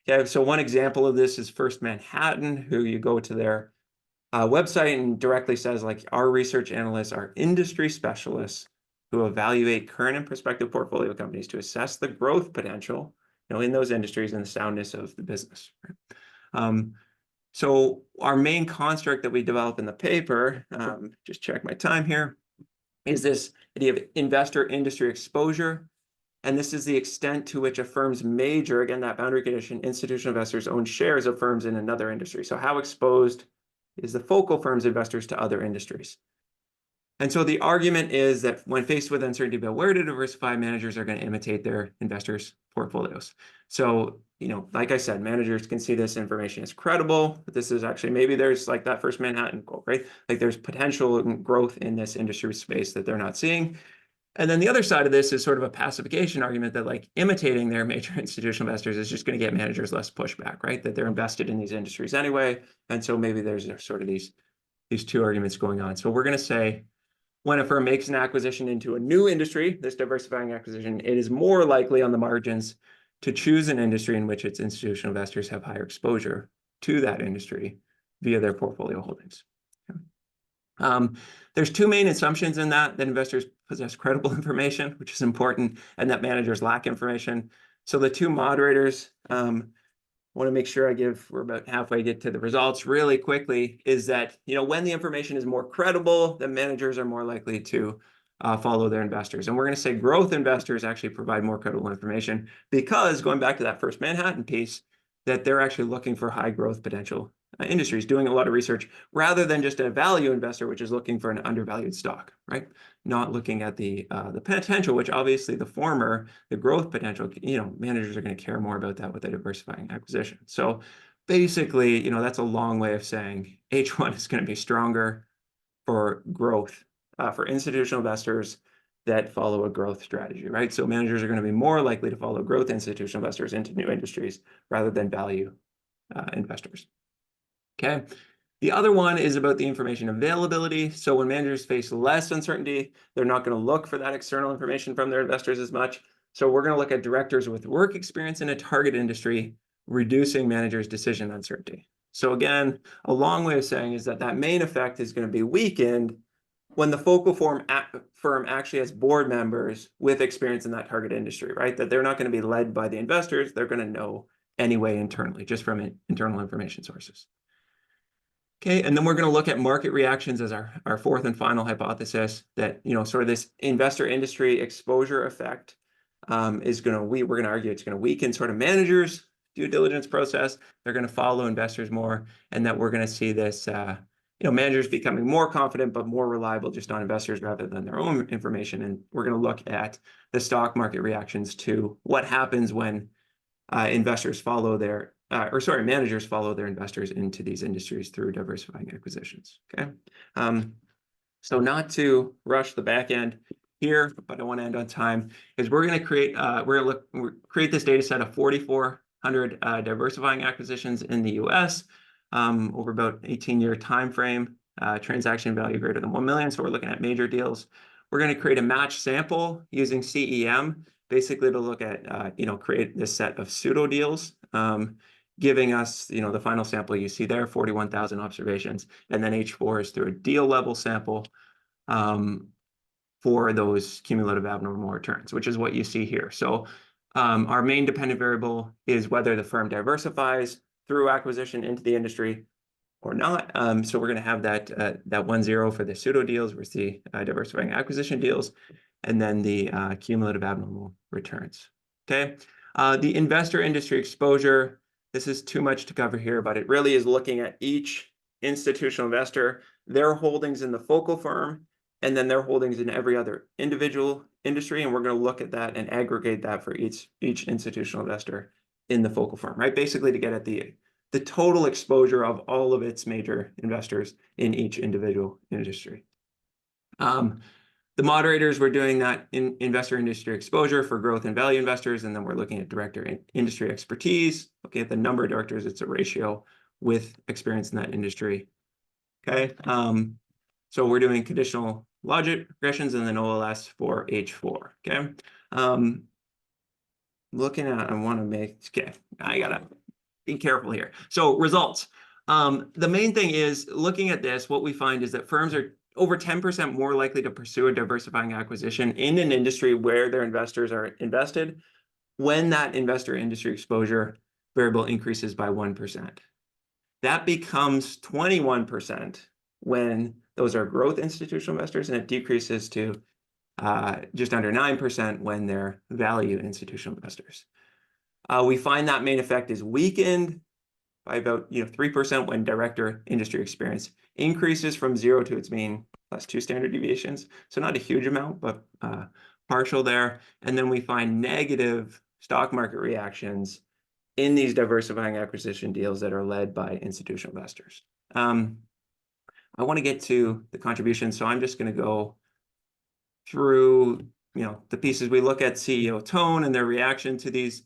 Speaker 6: Okay, so one example of this is First Manhattan, who you go to their website and directly says, our research analysts are industry specialists who evaluate current and prospective portfolio companies to assess the growth potential, in those industries and the soundness of the business. Right? So our main construct that we develop in the paper, just check my time here, is this idea of investor industry exposure. And this is the extent to which a firm's major, again, that boundary condition, institutional investors own shares of firms in another industry. So how exposed is the focal firm's investors to other industries? And so the argument is that when faced with uncertainty about where to diversify, managers are going to imitate their investors' portfolios. So, like I said, managers can see this information as credible. But this is actually, maybe there's that First Manhattan quote, right? There's potential growth in this industry space that they're not seeing. And then the other side of this is sort of a pacification argument that imitating their major institutional investors is just going to get managers less pushback, right? That they're invested in these industries anyway. And so maybe there's sort of these two arguments going on. So we're going to say when a firm makes an acquisition into a new industry, this diversifying acquisition, it is more likely on the margins to choose an industry in which its institutional investors have higher exposure to that industry via their portfolio holdings. There's two main assumptions in that investors possess credible information, which is important, and that managers lack information. So the two moderators, want to make sure we're about halfway get to the results really quickly, is that, when the information is more credible, the managers are more likely to follow their investors. And we're going to say growth investors actually provide more credible information because, going back to that First Manhattan piece, that they're actually looking for high growth potential industries, doing a lot of research, rather than just a value investor, which is looking for an undervalued stock, right? Not looking at the potential, which obviously the former, the growth potential, managers are going to care more about that with a diversifying acquisition. So basically, that's a long way of saying H1 is going to be stronger for growth, for institutional investors that follow a growth strategy, right? So managers are going to be more likely to follow growth institutional investors into new industries rather than value investors. Okay. The other one is about the information availability. So when managers face less uncertainty, they're not going to look for that external information from their investors as much. So we're going to look at directors with work experience in a target industry, reducing managers' decision uncertainty. So again, a long way of saying is that that main effect is going to be weakened when the focal firm actually has board members with experience in that target industry, right? That they're not going to be led by the investors. They're going to know anyway internally, just from internal information sources. Okay, and then we're going to look at market reactions as our fourth and final hypothesis, that, you know, sort of this investor industry exposure effect is going to, we're going to argue it's going to weaken sort of managers' due diligence process. They're going to follow investors more, and that we're going to see this, you know, managers becoming more confident but more reliable just on investors rather than their own information. And we're going to look at the stock market reactions to what happens when managers follow their investors into these industries through diversifying acquisitions. Okay, so not to rush the back end here, but I want to end on time, is we're going to create create this data set of 4,400 diversifying acquisitions in the U.S. Over about 18-year time frame, transaction value greater than 1 million. So we're looking at major deals. We're going to create a match sample using CEM, basically to look at, you know, create this set of pseudo deals, giving us, you know, the final sample you see there, 41,000 observations, and then H4 is through a deal level sample for those cumulative abnormal returns, which is what you see here. So our main dependent variable is whether the firm diversifies through acquisition into the industry or not. So we're going to have that 1-0 for the pseudo deals, with the diversifying acquisition deals, and then the cumulative abnormal returns. Okay, the investor industry exposure, this is too much to cover here, but it really is looking at each institutional investor, their holdings in the focal firm, and then their holdings in every other individual industry. And we're going to look at that and aggregate that for each institutional investor in the focal firm, right? Basically to get at the total exposure of all of its major investors in each individual industry. The moderators, we're doing that in investor industry exposure for growth and value investors, and then we're looking at director industry expertise. Looking at the number of directors, it's a ratio with experience in that industry. Okay, so we're doing conditional logic regressions and then OLS for H4. Okay, looking at, I want to make, okay, I gotta be careful here. So results. The main thing is, looking at this, what we find is that firms are over 10% more likely to pursue a diversifying acquisition in an industry where their investors are invested when that investor industry exposure variable increases by 1%. That becomes 21% when those are growth institutional investors, and it decreases to just under 9% when they're value institutional investors. We find that main effect is weakened by about 3% when director industry experience increases from 0 to its mean plus 2 standard deviations. So not a huge amount, but partial there. And then we find negative stock market reactions in these diversifying acquisition deals that are led by institutional investors. I want to get to the contribution, so I'm just going to go through the pieces. We look at CEO tone and their reaction to these.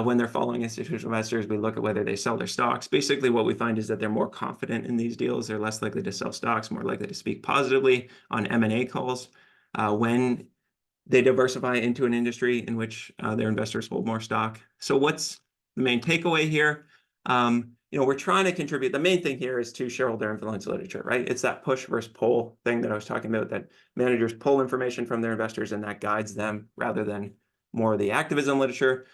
Speaker 6: When they're following institutional investors, we look at whether they sell their stocks. Basically, what we find is that they're more confident in these deals. They're less likely to sell stocks, more likely to speak positively on M&A calls when they diversify into an industry in which their investors hold more stock. So what's the main takeaway here? We're trying to contribute. The main thing here is to shareholder influence literature, right? It's that push versus pull thing that I was talking about, that managers pull information from their investors and that guides them rather than more of the activism literature.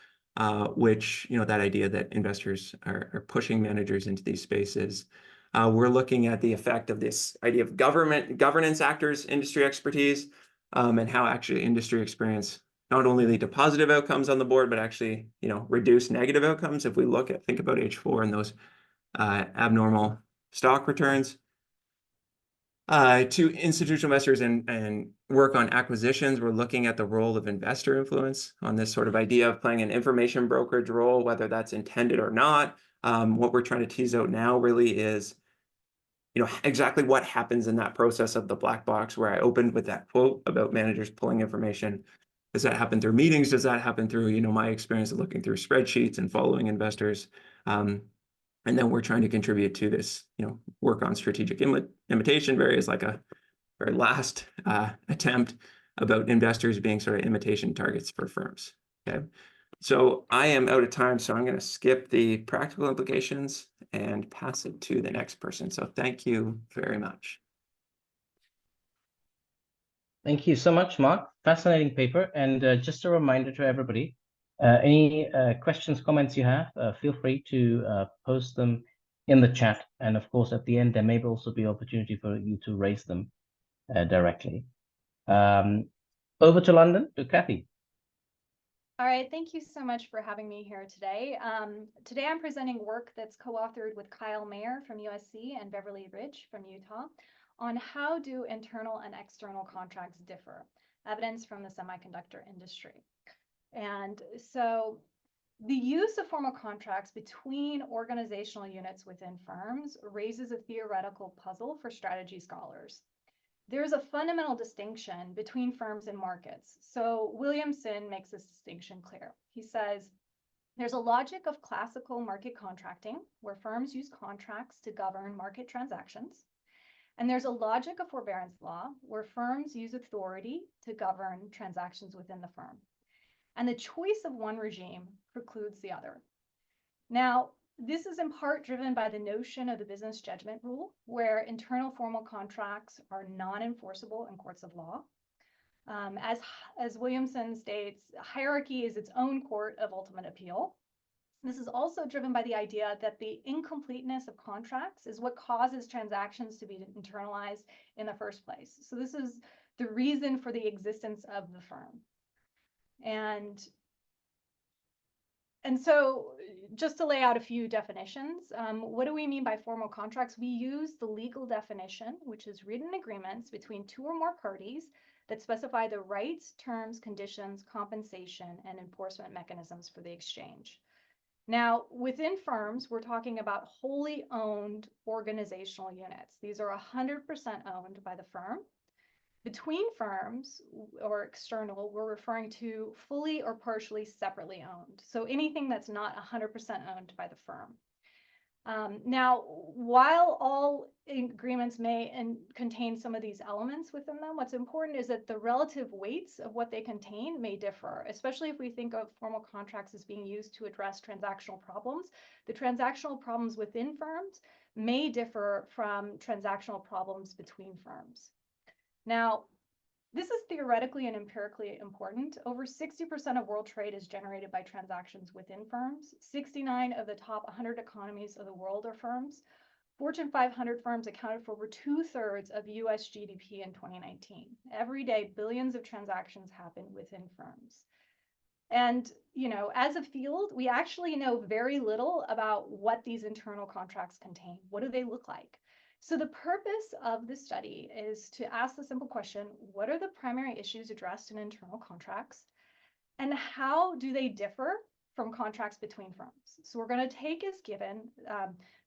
Speaker 6: Which, that idea that investors are pushing managers into these spaces. We're looking at the effect of this idea of governance actors, industry expertise, and how actually industry experience not only lead to positive outcomes on the board, but actually, reduce negative outcomes. If we think about H4 and those abnormal stock returns. To institutional investors and work on acquisitions, we're looking at the role of investor influence on this sort of idea of playing an information brokerage role, whether that's intended or not. What we're trying to tease out now really is, exactly what happens in that process of the black box, where I opened with that quote about managers pulling information. Does that happen through meetings? Does that happen through, my experience of looking through spreadsheets and following investors? And then we're trying to contribute to this, work on strategic imitation, like a very last attempt about investors being sort of imitation targets for firms. Okay, so I am out of time, so I'm going to skip the practical implications and pass it to the next person. So thank you very much.
Speaker 2: Thank you so much, Mark. Fascinating paper. And just a reminder to everybody, any questions, comments you have, feel free to post them in the chat. And of course, at the end, there may also be opportunity for you to raise them directly. Over to London, to Kathy.
Speaker 7: All right, thank you so much for having me here today. Today I'm presenting work that's co-authored with Kyle Mayer from USC and Beverly Ridge from Utah on how do internal and external contracts differ, evidence from the semiconductor industry. And so the use of formal contracts between organizational units within firms raises a theoretical puzzle for strategy scholars. There's a fundamental distinction between firms and markets. So Williamson makes this distinction clear. He says, there's a logic of classical market contracting where firms use contracts to govern market transactions. And there's a logic of forbearance law where firms use authority to govern transactions within the firm. And the choice of one regime precludes the other. Now, this is in part driven by the notion of the business judgment rule, where internal formal contracts are non-enforceable in courts of law. As Williamson states, hierarchy is its own court of ultimate appeal. This is also driven by the idea that the incompleteness of contracts is what causes transactions to be internalized in the first place. So this is the reason for the existence of the firm. And so just to lay out a few definitions, what do we mean by formal contracts? We use the legal definition, which is written agreements between two or more parties that specify the rights, terms, conditions, compensation, and enforcement mechanisms for the exchange. Now, within firms, we're talking about wholly owned organizational units. These are 100% owned by the firm. Between firms or external, we're referring to fully or partially separately owned. So anything that's not 100% owned by the firm. Now, while all agreements may contain some of these elements within them, what's important is that the relative weights of what they contain may differ, especially if we think of formal contracts as being used to address transactional problems. The transactional problems within firms may differ from transactional problems between firms. Now, this is theoretically and empirically important. Over 60% of world trade is generated by transactions within firms. 69 of the top 100 economies of the world are firms. Fortune 500 firms accounted for over 2/3 of US GDP in 2019. Every day, billions of transactions happen within firms. And, you know, as a field, we actually know very little about what these internal contracts contain. What do they look like? So the purpose of this study is to ask the simple question, what are the primary issues addressed in internal contracts? And how do they differ from contracts between firms? So we're going to take as given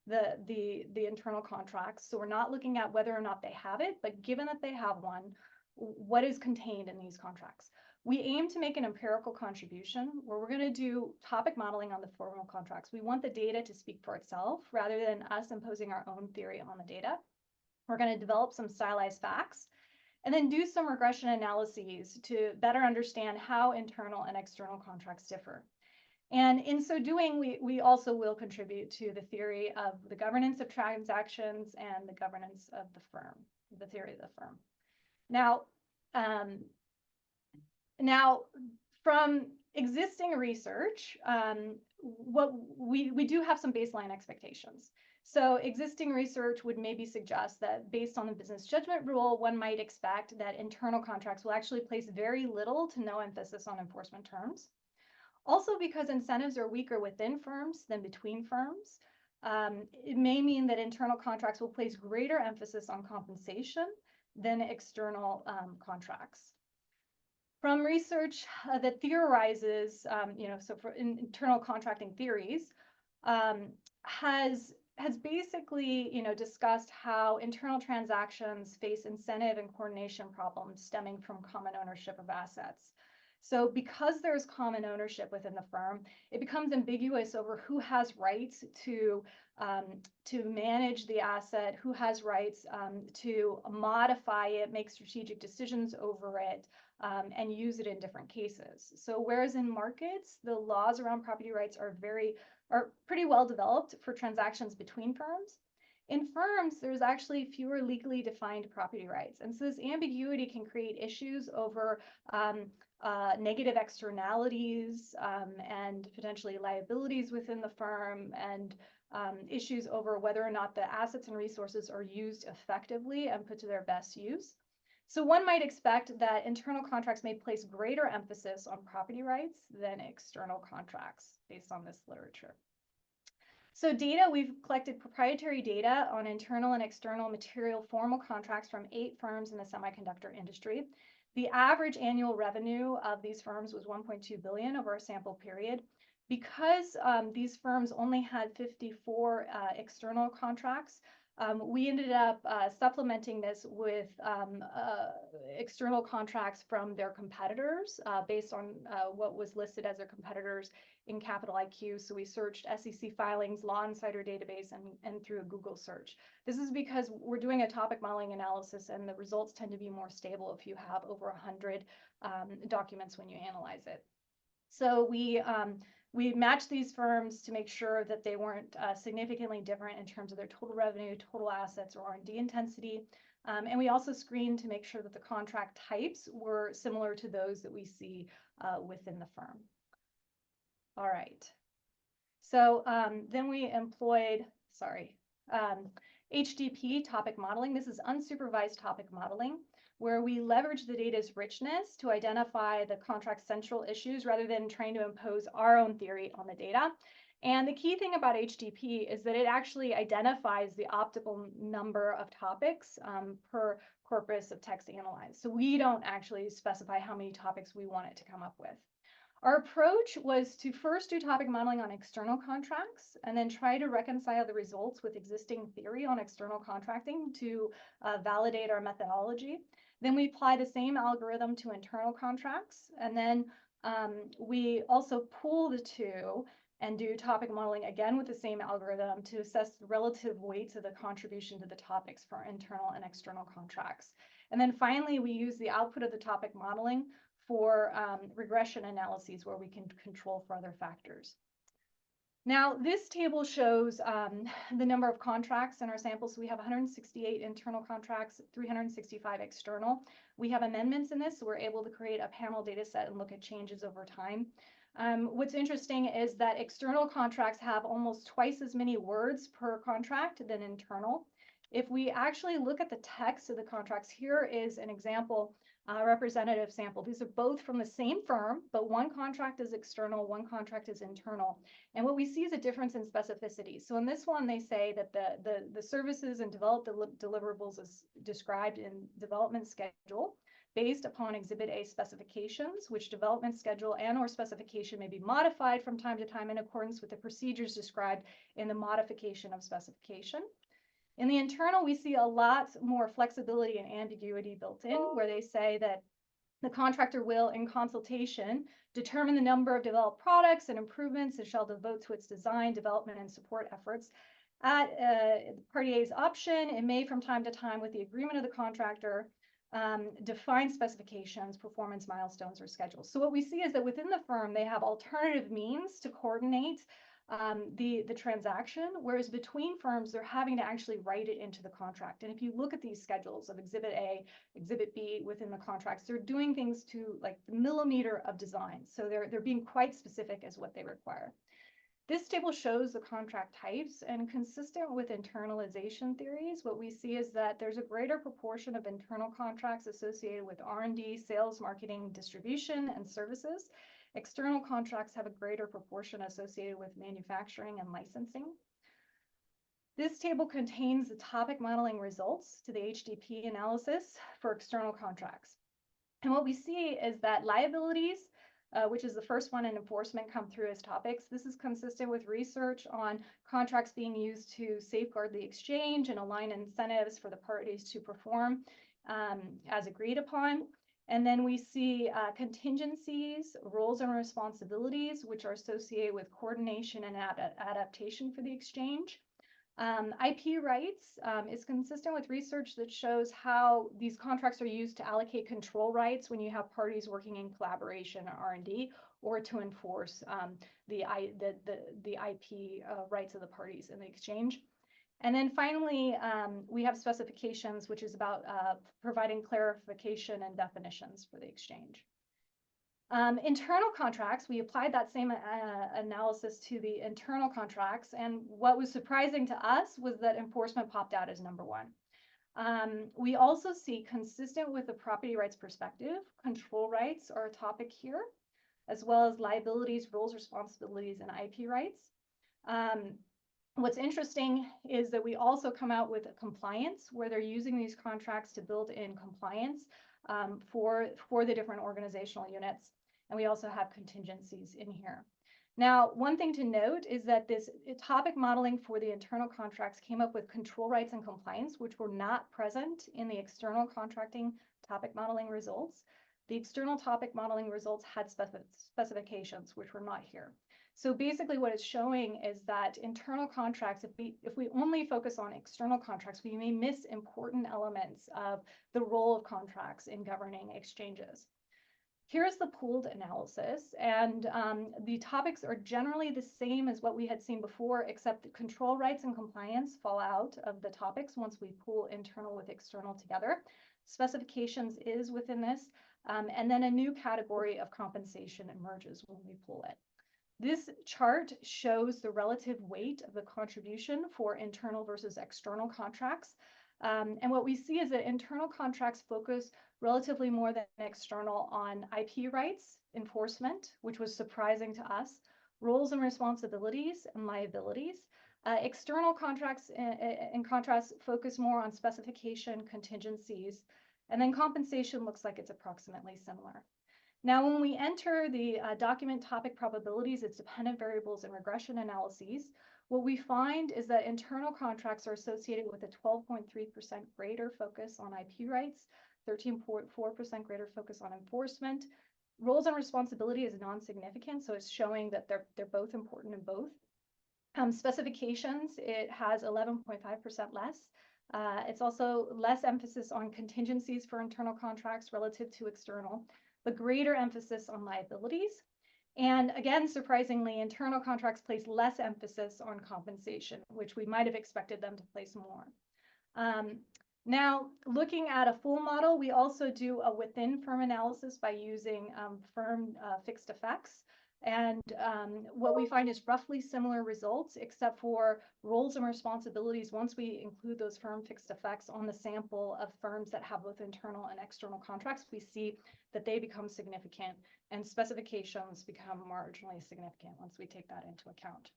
Speaker 7: the internal contracts. So we're not looking at whether or not they have it, but given that they have one, what is contained in these contracts? We aim to make an empirical contribution where we're going to do topic modeling on the formal contracts. We want the data to speak for itself rather than us imposing our own theory on the data. We're going to develop some stylized facts and then do some regression analyses to better understand how internal and external contracts differ. And in so doing, we also will contribute to the theory of the governance of transactions and the governance of the firm, the theory of the firm. Now, from existing research, what we do have some baseline expectations. So existing research would maybe suggest that based on the business judgment rule, one might expect that internal contracts will actually place very little to no emphasis on enforcement terms. Also, because incentives are weaker within firms than between firms, it may mean that internal contracts will place greater emphasis on compensation than external contracts. From research that theorizes, so for internal contracting theories, has basically, discussed how internal transactions face incentive and coordination problems stemming from common ownership of assets. So because there's common ownership within the firm, it becomes ambiguous over who has rights to manage the asset, who has rights to modify it, make strategic decisions over it, and use it in different cases. So whereas in markets, the laws around property rights are pretty well developed for transactions between firms, in firms, there's actually fewer legally defined property rights. And so this ambiguity can create issues over negative externalities and potentially liabilities within the firm, and issues over whether or not the assets and resources are used effectively and put to their best use. So one might expect that internal contracts may place greater emphasis on property rights than external contracts based on this literature. So we've collected proprietary data on internal and external material formal contracts from 8 firms in the semiconductor industry. The average annual revenue of these firms was 1.2 billion over a sample period. Because these firms only had 54 external contracts, we ended up supplementing this with external contracts from their competitors based on what was listed as their competitors in Capital IQ. So we searched SEC filings, Law Insider database, and through a Google search. This is because we're doing a topic modeling analysis, and the results tend to be more stable if you have over 100 documents when you analyze it. So we matched these firms to make sure that they weren't significantly different in terms of their total revenue, total assets, or R&D intensity. And we also screened to make sure that the contract types were similar to those that we see within the firm. All right. So then we employed, HDP topic modeling. This is unsupervised topic modeling, where we leverage the data's richness to identify the contract's central issues rather than trying to impose our own theory on the data. And the key thing about HDP is that it actually identifies the optimal number of topics per corpus of text analyzed. So we don't actually specify how many topics we want it to come up with. Our approach was to first do topic modeling on external contracts and then try to reconcile the results with existing theory on external contracting to validate our methodology. Then we apply the same algorithm to internal contracts, and then we also pool the two and do topic modeling again with the same algorithm to assess the relative weights of the contribution to the topics for internal and external contracts. And then finally, we use the output of the topic modeling for regression analyses where we can control for other factors. Now, this table shows the number of contracts in our sample. So we have 168 internal contracts, 365 external. We have amendments in this, so we're able to create a panel data set and look at changes over time. What's interesting is that external contracts have almost twice as many words per contract than internal. If we actually look at the text of the contracts, here is an example representative sample. These are both from the same firm, but one contract is external, one contract is internal. And what we see is a difference in specificity. So in this one, they say that the services and developed deliverables is described in development schedule based upon Exhibit A specifications, which development schedule and or specification may be modified from time to time in accordance with the procedures described in the modification of specification. In the internal, we see a lot more flexibility and ambiguity built in, where they say that the contractor will, in consultation, determine the number of developed products and improvements it shall devote to its design, development, and support efforts. At Party A's option, it may, from time to time, with the agreement of the contractor, define specifications, performance milestones, or schedules. So what we see is that within the firm, they have alternative means to coordinate the transaction, whereas between firms, they're having to actually write it into the contract. And if you look at these schedules of Exhibit A, Exhibit B within the contracts, they're doing things to like the millimeter of design. So they're being quite specific as what they require. This table shows the contract types, and consistent with internalization theories, what we see is that there's a greater proportion of internal contracts associated with R&D, sales, marketing, distribution, and services. External contracts have a greater proportion associated with manufacturing and licensing. This table contains the topic modeling results to the HDP analysis for external contracts. And what we see is that liabilities, which is the first one in enforcement, come through as topics. This is consistent with research on contracts being used to safeguard the exchange and align incentives for the parties to perform as agreed upon. And then we see contingencies, roles and responsibilities, which are associated with coordination and adaptation for the exchange. IP rights is consistent with research that shows how these contracts are used to allocate control rights when you have parties working in collaboration or R&D, or to enforce the IP rights of the parties in the exchange. And then finally, we have specifications, which is about providing clarification and definitions for the exchange. Internal contracts, we applied that same analysis to the internal contracts. And what was surprising to us was that enforcement popped out as number one. We also see, consistent with the property rights perspective, control rights are a topic here, as well as liabilities, roles, responsibilities, and IP rights. What's interesting is that we also come out with a compliance, where they're using these contracts to build in compliance for the different organizational units. And we also have contingencies in here. Now, one thing to note is that this topic modeling for the internal contracts came up with control rights and compliance, which were not present in the external contracting topic modeling results. The external topic modeling results had specifications, which were not here. So basically what it's showing is that internal contracts, if we only focus on external contracts, we may miss important elements of the role of contracts in governing exchanges. Here's the pooled analysis, and the topics are generally the same as what we had seen before, except that control rights and compliance fall out of the topics once we pool internal with external together. Specifications is within this, and then a new category of compensation emerges when we pool it. This chart shows the relative weight of the contribution for internal versus external contracts. And what we see is that internal contracts focus relatively more than external on IP rights, enforcement, which was surprising to us, roles and responsibilities, and liabilities. External contracts, in contrast, focus more on specification, contingencies, and then compensation looks like it's approximately similar. Now, when we enter the document topic probabilities, its dependent variables and regression analyses, what we find is that internal contracts are associated with a 12.3% greater focus on IP rights, 13.4% greater focus on enforcement. Roles and responsibility is non-significant, so it's showing that they're both important in both. Specifications, it has 11.5% less. It's also less emphasis on contingencies for internal contracts relative to external, but greater emphasis on liabilities. And again, surprisingly, internal contracts place less emphasis on compensation, which we might have expected them to place more. Now, looking at a full model, we also do a within firm analysis by using firm fixed effects. And what we find is roughly similar results, except for roles and responsibilities. Once we include those firm fixed effects on the sample of firms that have both internal and external contracts, we see that they become significant, and specifications become marginally significant once we take that into account.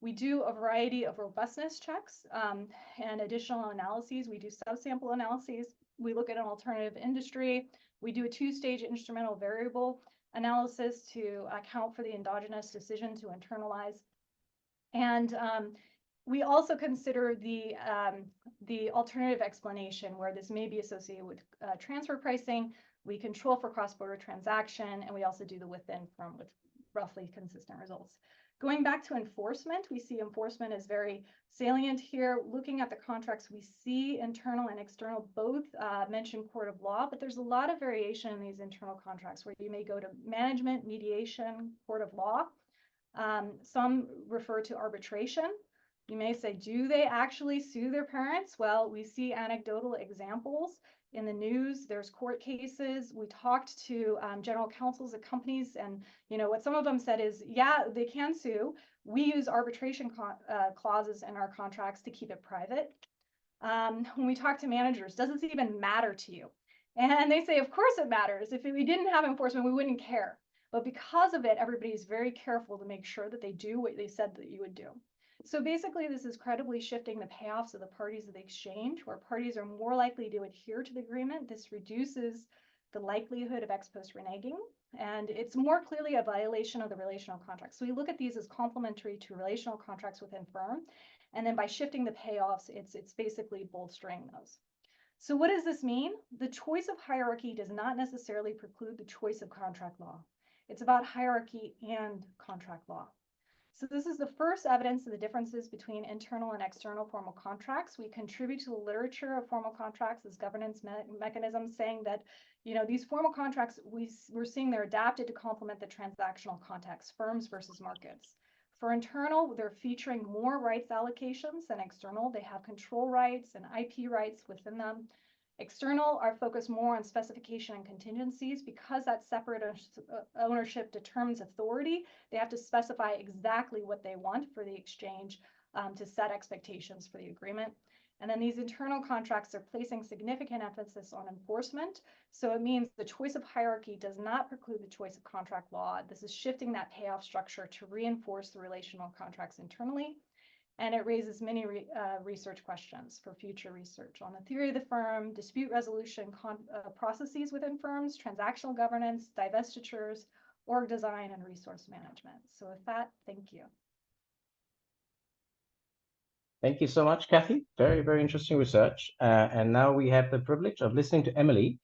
Speaker 7: We do a variety of robustness checks and additional analyses. We do subsample analyses. We look at an alternative industry. We do a two-stage instrumental variable analysis to account for the endogenous decision to internalize. And we also consider the alternative explanation, where this may be associated with transfer pricing. We control for cross-border transaction, and we also do the within firm with roughly consistent results. Going back to enforcement, we see enforcement is very salient here. Looking at the contracts, we see internal and external both mention court of law, but there's a lot of variation in these internal contracts, where you may go to management, mediation, court of law. Some refer to arbitration. You may say, do they actually sue their parents? Well, we see anecdotal examples in the news. There's court cases. We talked to general counsels of companies, and what some of them said is, yeah, they can sue. We use arbitration clauses in our contracts to keep it private. When we talk to managers, does this even matter to you? And they say, of course it matters. If we didn't have enforcement, we wouldn't care. But because of it, everybody's very careful to make sure that they do what they said that you would do. So basically, this is credibly shifting the payoffs of the parties of the exchange, where parties are more likely to adhere to the agreement. This reduces the likelihood of ex post reneging, and it's more clearly a violation of the relational contract. So we look at these as complementary to relational contracts within firm, and then by shifting the payoffs, it's basically bolstering those. So what does this mean? The choice of hierarchy does not necessarily preclude the choice of contract law. It's about hierarchy and contract law. So this is the first evidence of the differences between internal and external formal contracts. We contribute to the literature of formal contracts as governance mechanisms, saying that, these formal contracts, we're seeing they're adapted to complement the transactional context, firms versus markets. For internal, they're featuring more rights allocations than external. They have control rights and IP rights within them. External are focused more on specification and contingencies because that separate ownership determines authority. They have to specify exactly what they want for the exchange to set expectations for the agreement. And then these internal contracts are placing significant emphasis on enforcement. So it means the choice of hierarchy does not preclude the choice of contract law. This is shifting that payoff structure to reinforce the relational contracts internally. And it raises many research questions for future research on the theory of the firm, dispute resolution processes within firms, transactional governance, divestitures, org design, and resource management. So with that, thank you.
Speaker 2: Thank you so much, Kathy. Very, very interesting research. And now we have the privilege of listening to Emily,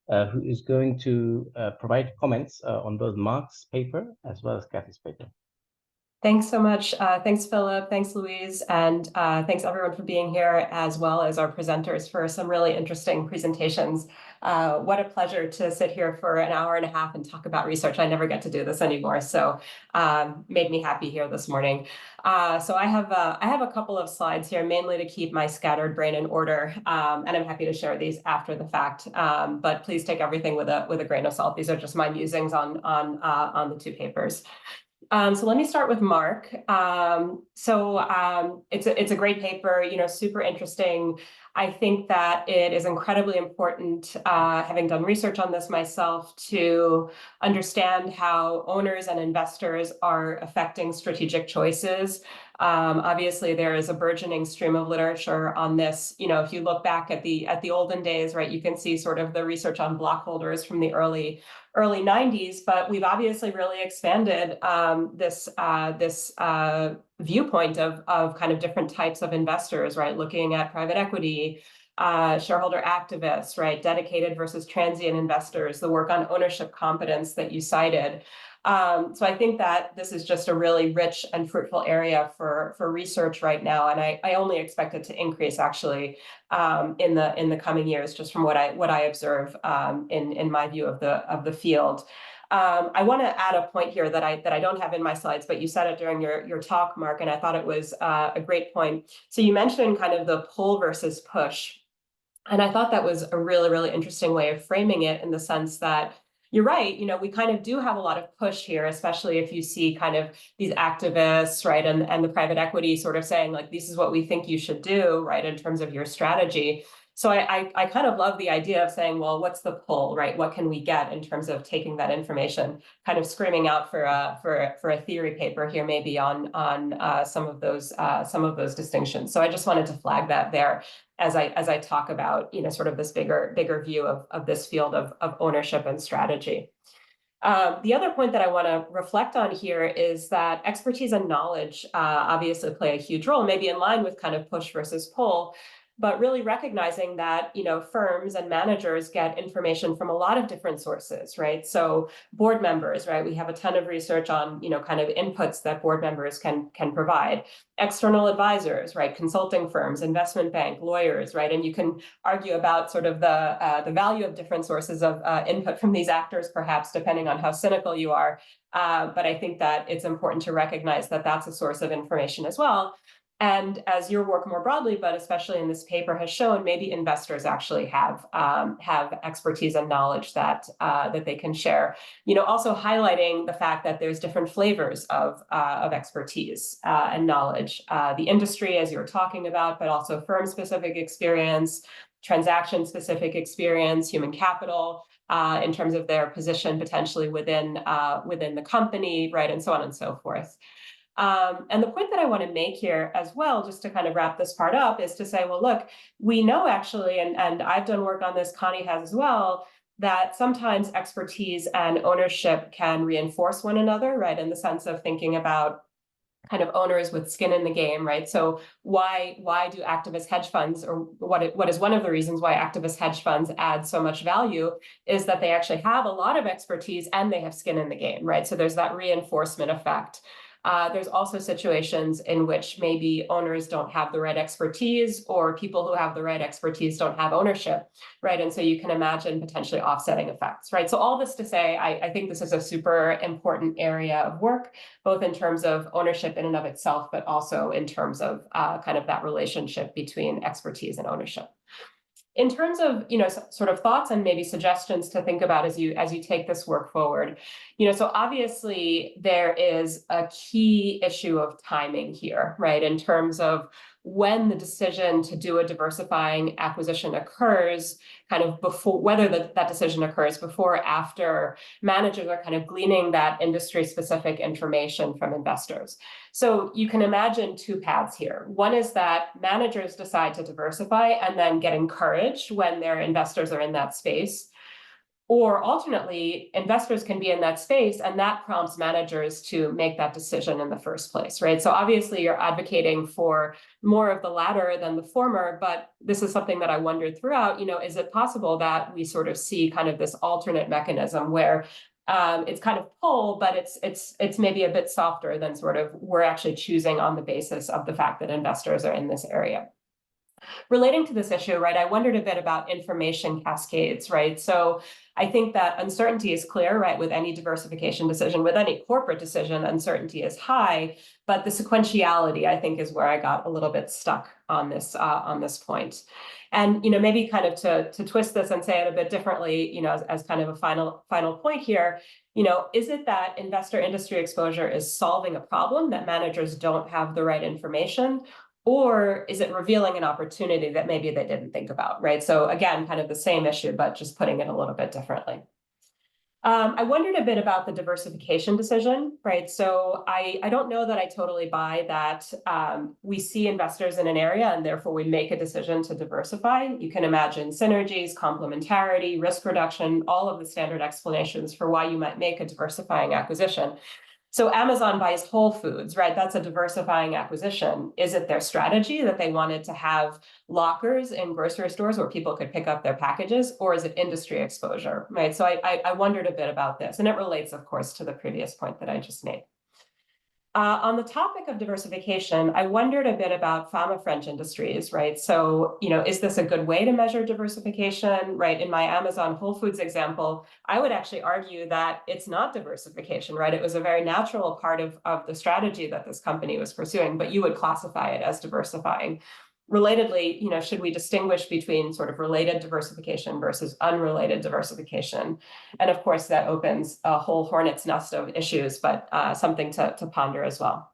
Speaker 2: who is going to provide comments on both Mark's paper as well as Kathy's paper.
Speaker 8: Thanks so much. Thanks, Philip. Thanks, Louise. And thanks, everyone, for being here, as well as our presenters for some really interesting presentations. What a pleasure to sit here for an hour and a half and talk about research. I never get to do this anymore, so made me happy here this morning. So I have a couple of slides here, mainly to keep my scattered brain in order, and I'm happy to share these after the fact. But please take everything with a grain of salt. These are just my musings on the two papers. So let me start with Mark. It's a great paper, super interesting. I think that it is incredibly important, having done research on this myself, to understand how owners and investors are affecting strategic choices. Obviously, there is a burgeoning stream of literature on this. If you look back at the olden days, right, you can see sort of the research on block holders from the early 90s, but we've obviously really expanded this viewpoint of kind of different types of investors, right? Looking at private equity, shareholder activists, right? Dedicated versus transient investors, the work on ownership competence that you cited. So I think that this is just a really rich and fruitful area for research right now, and I only expect it to increase actually in the coming years, just from what I observe in my view of the field. I want to add a point here that I don't have in my slides, but you said it during your talk, Mark, and I thought it was a great point. So you mentioned kind of the pull versus push, and I thought that was a really, really interesting way of framing it, in the sense that you're right, we kind of do have a lot of push here, especially if you see kind of these activists, right, and the private equity sort of saying, like, this is what we think you should do, right, in terms of your strategy. So I kind of love the idea of saying, well, what's the pull, right? What can we get in terms of taking that information, kind of screaming out for a theory paper here, maybe on some of those distinctions. So I just wanted to flag that there as I talk about, sort of this bigger view of this field of ownership and strategy. The other point that I want to reflect on here is that expertise and knowledge obviously play a huge role, maybe in line with kind of push versus pull, but really recognizing that, firms and managers get information from a lot of different sources, right? So board members, right? We have a ton of research on, kind of inputs that board members can provide. External advisors, right? Consulting firms, investment bank, lawyers, right? And you can argue about sort of the value of different sources of input from these actors, perhaps, depending on how cynical you are. But I think that it's important to recognize that that's a source of information as well. And as your work more broadly, but especially in this paper, has shown, maybe investors actually have expertise and knowledge that they can share. Also highlighting the fact that there's different flavors of expertise and knowledge. The industry, as you were talking about, but also firm-specific experience, transaction-specific experience, human capital, in terms of their position potentially within the company, right, and so on and so forth. And the point that I want to make here as well, just to kind of wrap this part up, is to say, well, look, we know actually, and I've done work on this, Connie has as well, that sometimes expertise and ownership can reinforce one another, right? In the sense of thinking about kind of owners with skin in the game, right? So why do activist hedge funds, or what is one of the reasons why activist hedge funds add so much value, is that they actually have a lot of expertise and they have skin in the game, right? So there's that reinforcement effect. There's also situations in which maybe owners don't have the right expertise, or people who have the right expertise don't have ownership, right? And so you can imagine potentially offsetting effects, right? So all this to say, I think this is a super important area of work, both in terms of ownership in and of itself, but also in terms of kind of that relationship between expertise and ownership. In terms of, sort of thoughts and maybe suggestions to think about as you take this work forward, so obviously there is a key issue of timing here, right? In terms of when the decision to do a diversifying acquisition occurs, kind of before, whether that decision occurs before or after managers are kind of gleaning that industry-specific information from investors. So you can imagine two paths here. One is that managers decide to diversify and then get encouraged when their investors are in that space. Or alternately, investors can be in that space and that prompts managers to make that decision in the first place, right? So obviously you're advocating for more of the latter than the former, but this is something that I wondered throughout, is it possible that we sort of see kind of this alternate mechanism where it's kind of pull, but it's maybe a bit softer than sort of we're actually choosing on the basis of the fact that investors are in this area. Relating to this issue, right, I wondered a bit about information cascades, right? So I think that uncertainty is clear, right, with any diversification decision, with any corporate decision, uncertainty is high, but the sequentiality, I think, is where I got a little bit stuck on this point. And, maybe kind of to twist this and say it a bit differently, as kind of a final point here, is it that investor industry exposure is solving a problem that managers don't have the right information? Or is it revealing an opportunity that maybe they didn't think about, right? So again, kind of the same issue, but just putting it a little bit differently. I wondered a bit about the diversification decision, right? So I don't know that I totally buy that we see investors in an area and therefore we make a decision to diversify. You can imagine synergies, complementarity, risk reduction, all of the standard explanations for why you might make a diversifying acquisition. So Amazon buys Whole Foods, right? That's a diversifying acquisition. Is it their strategy that they wanted to have lockers in grocery stores where people could pick up their packages, or is it industry exposure, right? So I wondered a bit about this, and it relates, of course, to the previous point that I just made. On the topic of diversification, I wondered a bit about pharma French industries, right? So, is this a good way to measure diversification, right? In my Amazon Whole Foods example, I would actually argue that it's not diversification, right? It was a very natural part of the strategy that this company was pursuing, but you would classify it as diversifying. Relatedly, should we distinguish between sort of related diversification versus unrelated diversification? And of course, that opens a whole hornet's nest of issues, but something to ponder as well.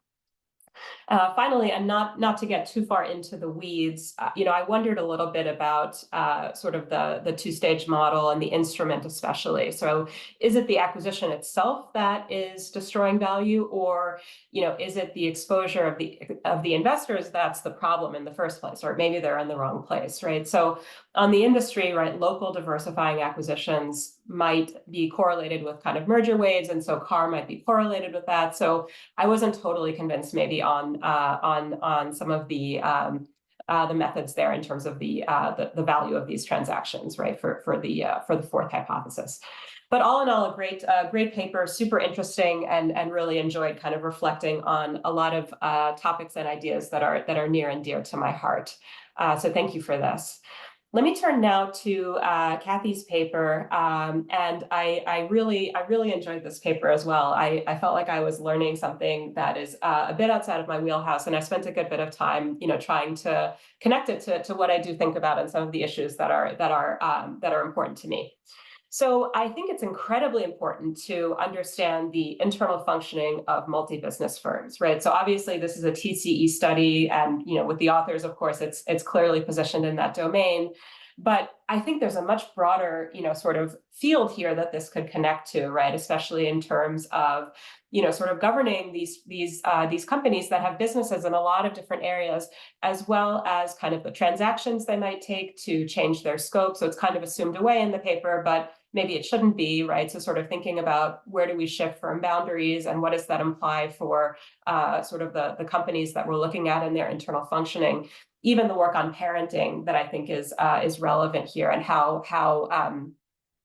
Speaker 8: Finally, and not to get too far into the weeds, I wondered a little bit about sort of the two-stage model and the instrument especially. So is it the acquisition itself that is destroying value, or is it the exposure of the investors that's the problem in the first place, or maybe they're in the wrong place, right? So on the industry, right, local diversifying acquisitions might be correlated with kind of merger waves, and so CAR might be correlated with that. So I wasn't totally convinced maybe on some of the methods there in terms of the value of these transactions, right, for the fourth hypothesis. But all in all, a great paper, super interesting, and really enjoyed kind of reflecting on a lot of topics and ideas that are near and dear to my heart. So thank you for this. Let me turn now to Kathy's paper, and I really enjoyed this paper as well. I felt like I was learning something that is a bit outside of my wheelhouse, and I spent a good bit of time, trying to connect it to what I do think about and some of the issues that are important to me. So I think it's incredibly important to understand the internal functioning of multi-business firms, right? So obviously this is a TCE study, and with the authors, of course, it's clearly positioned in that domain. But I think there's a much broader, sort of field here that this could connect to, right? Especially in terms of, sort of governing these companies that have businesses in a lot of different areas, as well as kind of the transactions they might take to change their scope. So it's kind of assumed away in the paper, but maybe it shouldn't be, right? So sort of thinking about where do we shift firm boundaries and what does that imply for sort of the companies that we're looking at in their internal functioning. Even the work on parenting that I think is relevant here, and how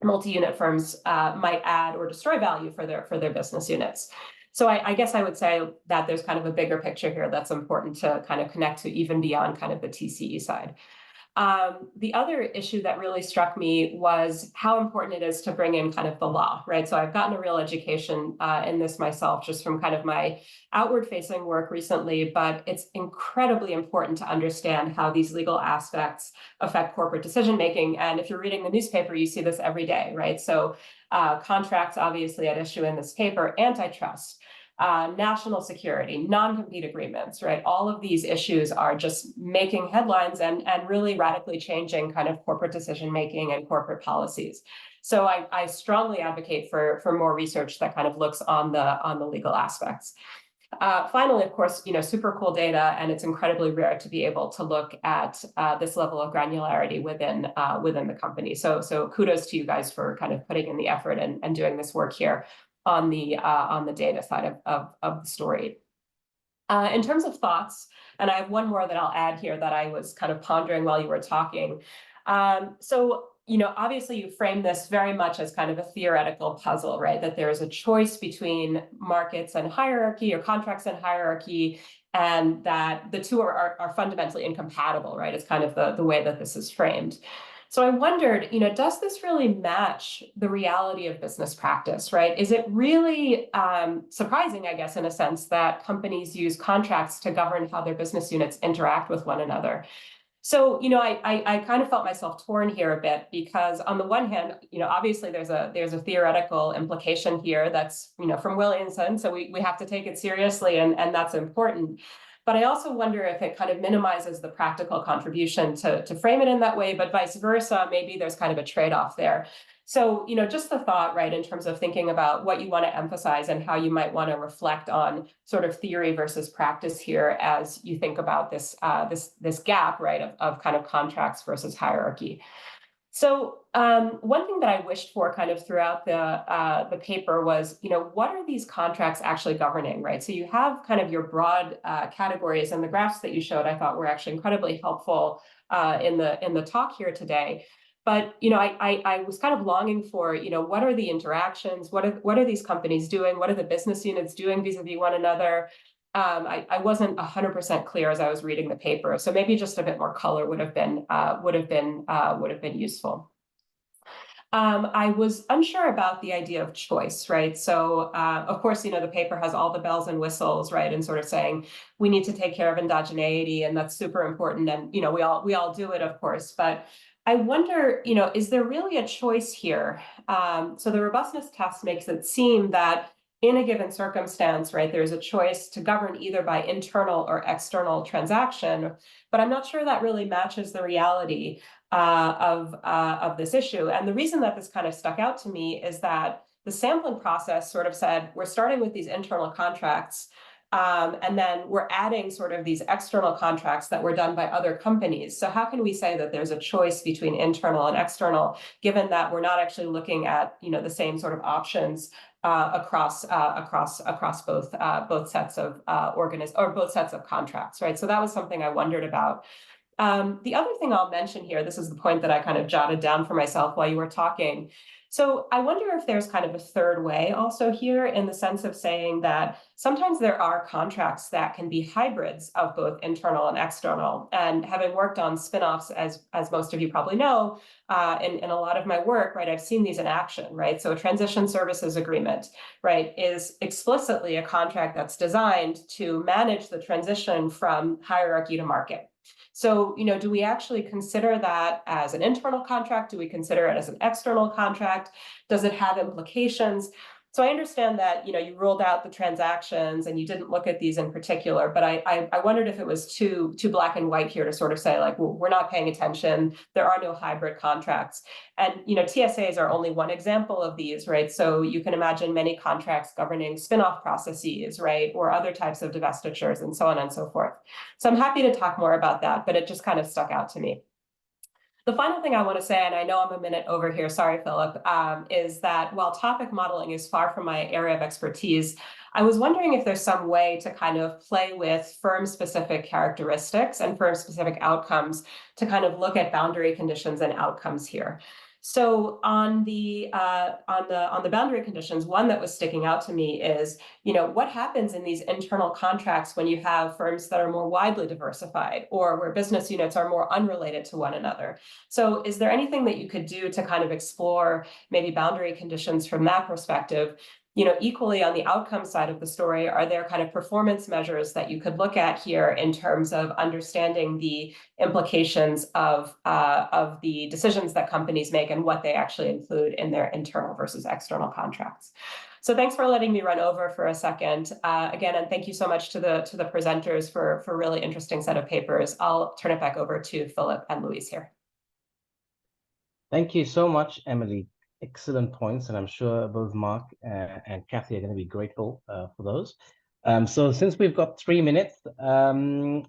Speaker 8: multi-unit firms might add or destroy value for their business units. So I guess I would say that there's kind of a bigger picture here that's important to kind of connect to even beyond kind of the TCE side. The other issue that really struck me was how important it is to bring in kind of the law, right? So I've gotten a real education in this myself, just from kind of my outward-facing work recently, but it's incredibly important to understand how these legal aspects affect corporate decision-making. And if you're reading the newspaper, you see this every day, right? So contracts obviously at issue in this paper, antitrust, national security, non-compete agreements, right? All of these issues are just making headlines and really radically changing kind of corporate decision-making and corporate policies. So I strongly advocate for more research that kind of looks on the legal aspects. Finally, of course, super cool data, and it's incredibly rare to be able to look at this level of granularity within the company. So kudos to you guys for kind of putting in the effort and doing this work here on the data side of the story. In terms of thoughts, and I have one more that I'll add here that I was kind of pondering while you were talking. So obviously you frame this very much as kind of a theoretical puzzle, right? That there is a choice between markets and hierarchy, or contracts and hierarchy, and that the two are fundamentally incompatible, right? It's kind of the way that this is framed. So I wondered, does this really match the reality of business practice, right? Is it really surprising, I guess, in a sense, that companies use contracts to govern how their business units interact with one another? So, I kind of felt myself torn here a bit, because on the one hand, obviously there's a theoretical implication here that's, from Williamson, so we have to take it seriously, and that's important. But I also wonder if it kind of minimizes the practical contribution to frame it in that way, but vice versa, maybe there's kind of a trade-off there. So, just the thought, right, in terms of thinking about what you want to emphasize and how you might want to reflect on sort of theory versus practice here as you think about this gap, right, of kind of contracts versus hierarchy. So one thing that I wished for kind of throughout the paper was, what are these contracts actually governing, right? So you have kind of your broad categories, and the graphs that you showed, I thought, were actually incredibly helpful in the talk here today. But I was kind of longing for, what are the interactions? What are these companies doing? What are the business units doing vis-a-vis one another? I wasn't 100% clear as I was reading the paper, so maybe just a bit more color would have been useful. I was unsure about the idea of choice, right? So, of course, the paper has all the bells and whistles, right, and sort of saying we need to take care of endogeneity, and that's super important, and we all do it, of course, but I wonder, is there really a choice here? So the robustness test makes it seem that in a given circumstance, right, there's a choice to govern either by internal or external transaction, but I'm not sure that really matches the reality of this issue. And the reason that this kind of stuck out to me is that the sampling process sort of said, we're starting with these internal contracts, and then we're adding sort of these external contracts that were done by other companies. So how can we say that there's a choice between internal and external, given that we're not actually looking at the same sort of options across both sets of both sets of contracts, right? So that was something I wondered about. The other thing I'll mention here, this is the point that I kind of jotted down for myself while you were talking. So I wonder if there's kind of a third way also here, in the sense of saying that sometimes there are contracts that can be hybrids of both internal and external. And having worked on spinoffs, as most of you probably know, in a lot of my work, right, I've seen these in action, right? So a transition services agreement, right, is explicitly a contract that's designed to manage the transition from hierarchy to market. So, do we actually consider that as an internal contract? Do we consider it as an external contract? Does it have implications? So I understand that, you ruled out the transactions and you didn't look at these in particular, but I wondered if it was too black and white here to sort of say, like, well, we're not paying attention. There are no hybrid contracts. And, TSAs are only one example of these, right? So you can imagine many contracts governing spin-off processes, right? Or other types of divestitures and so on and so forth. So I'm happy to talk more about that, but it just kind of stuck out to me. The final thing I want to say, and I know I'm a minute over here, sorry, Philip, is that while topic modeling is far from my area of expertise, I was wondering if there's some way to kind of play with firm-specific characteristics and firm-specific outcomes to kind of look at boundary conditions and outcomes here. So on the boundary conditions, one that was sticking out to me is, what happens in these internal contracts when you have firms that are more widely diversified or where business units are more unrelated to one another? So is there anything that you could do to kind of explore maybe boundary conditions from that perspective? Equally on the outcome side of the story, are there kind of performance measures that you could look at here in terms of understanding the implications of the decisions that companies make and what they actually include in their internal versus external contracts? So thanks for letting me run over for a second. Again, and thank you so much to the presenters for a really interesting set of papers. I'll turn it back over to Philip and Louise here.
Speaker 2: Thank you so much, Emily. Excellent points, and I'm sure both Mark and Kathy are going to be grateful for those. So since we've got 3 minutes,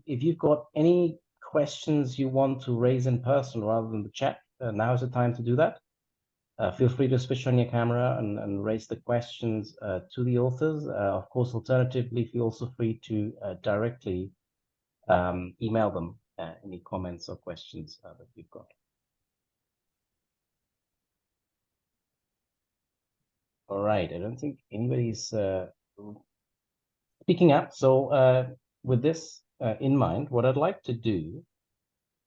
Speaker 2: if you've got any questions you want to raise in person rather than the chat, now is the time to do that. Feel free to switch on your camera and raise the questions to the authors. Of course, alternatively, feel also free to directly email them any comments or questions that you've got. All right, I don't think anybody's speaking up. So with this in mind, what I'd like to do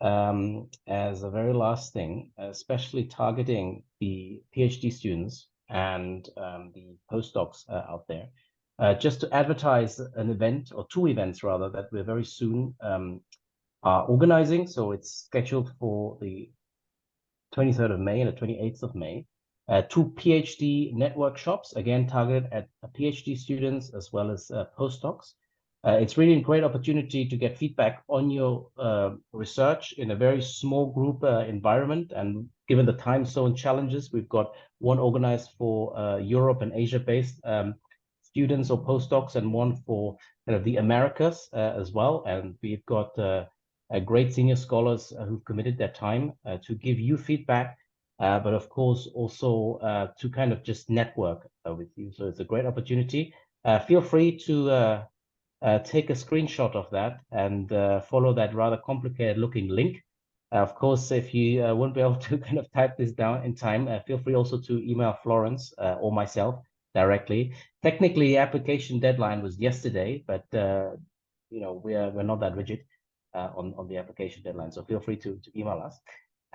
Speaker 2: as a very last thing, especially targeting the PhD students and the postdocs out there, just to advertise an event, or 2 events rather, that we're very soon are organizing. So it's scheduled for the 23rd of May and the 28th of May. 2 PhD network shops, again targeted at PhD students as well as postdocs. It's really a great opportunity to get feedback on your research in a very small group environment. And given the time zone challenges, we've got one organized for Europe and Asia-based students or postdocs, and one for kind of the Americas as well. And we've got great senior scholars who've committed their time to give you feedback. But of course, also to kind of just network with you. So it's a great opportunity. Feel free to take a screenshot of that and follow that rather complicated looking link. Of course, if you won't be able to kind of type this down in time, feel free also to email Florence or myself directly. Technically, the application deadline was yesterday, but we're not that rigid on the application deadline. So feel free to email us.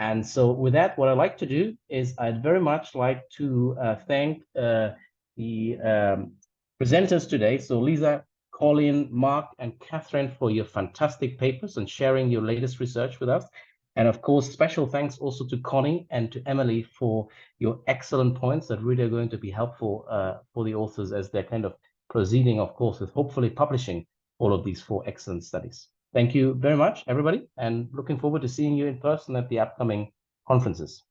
Speaker 2: And so with that, what I'd like to do is I'd very much like to thank the presenters today. So Lisa, Colleen, Mark, and Catherine for your fantastic papers and sharing your latest research with us. And of course, special thanks also to Connie and to Emily for your excellent points that really are going to be helpful for the authors as they're kind of proceeding, of course, with hopefully publishing all of these 4 excellent studies. Thank you very much, everybody, and looking forward to seeing you in person at the upcoming conferences.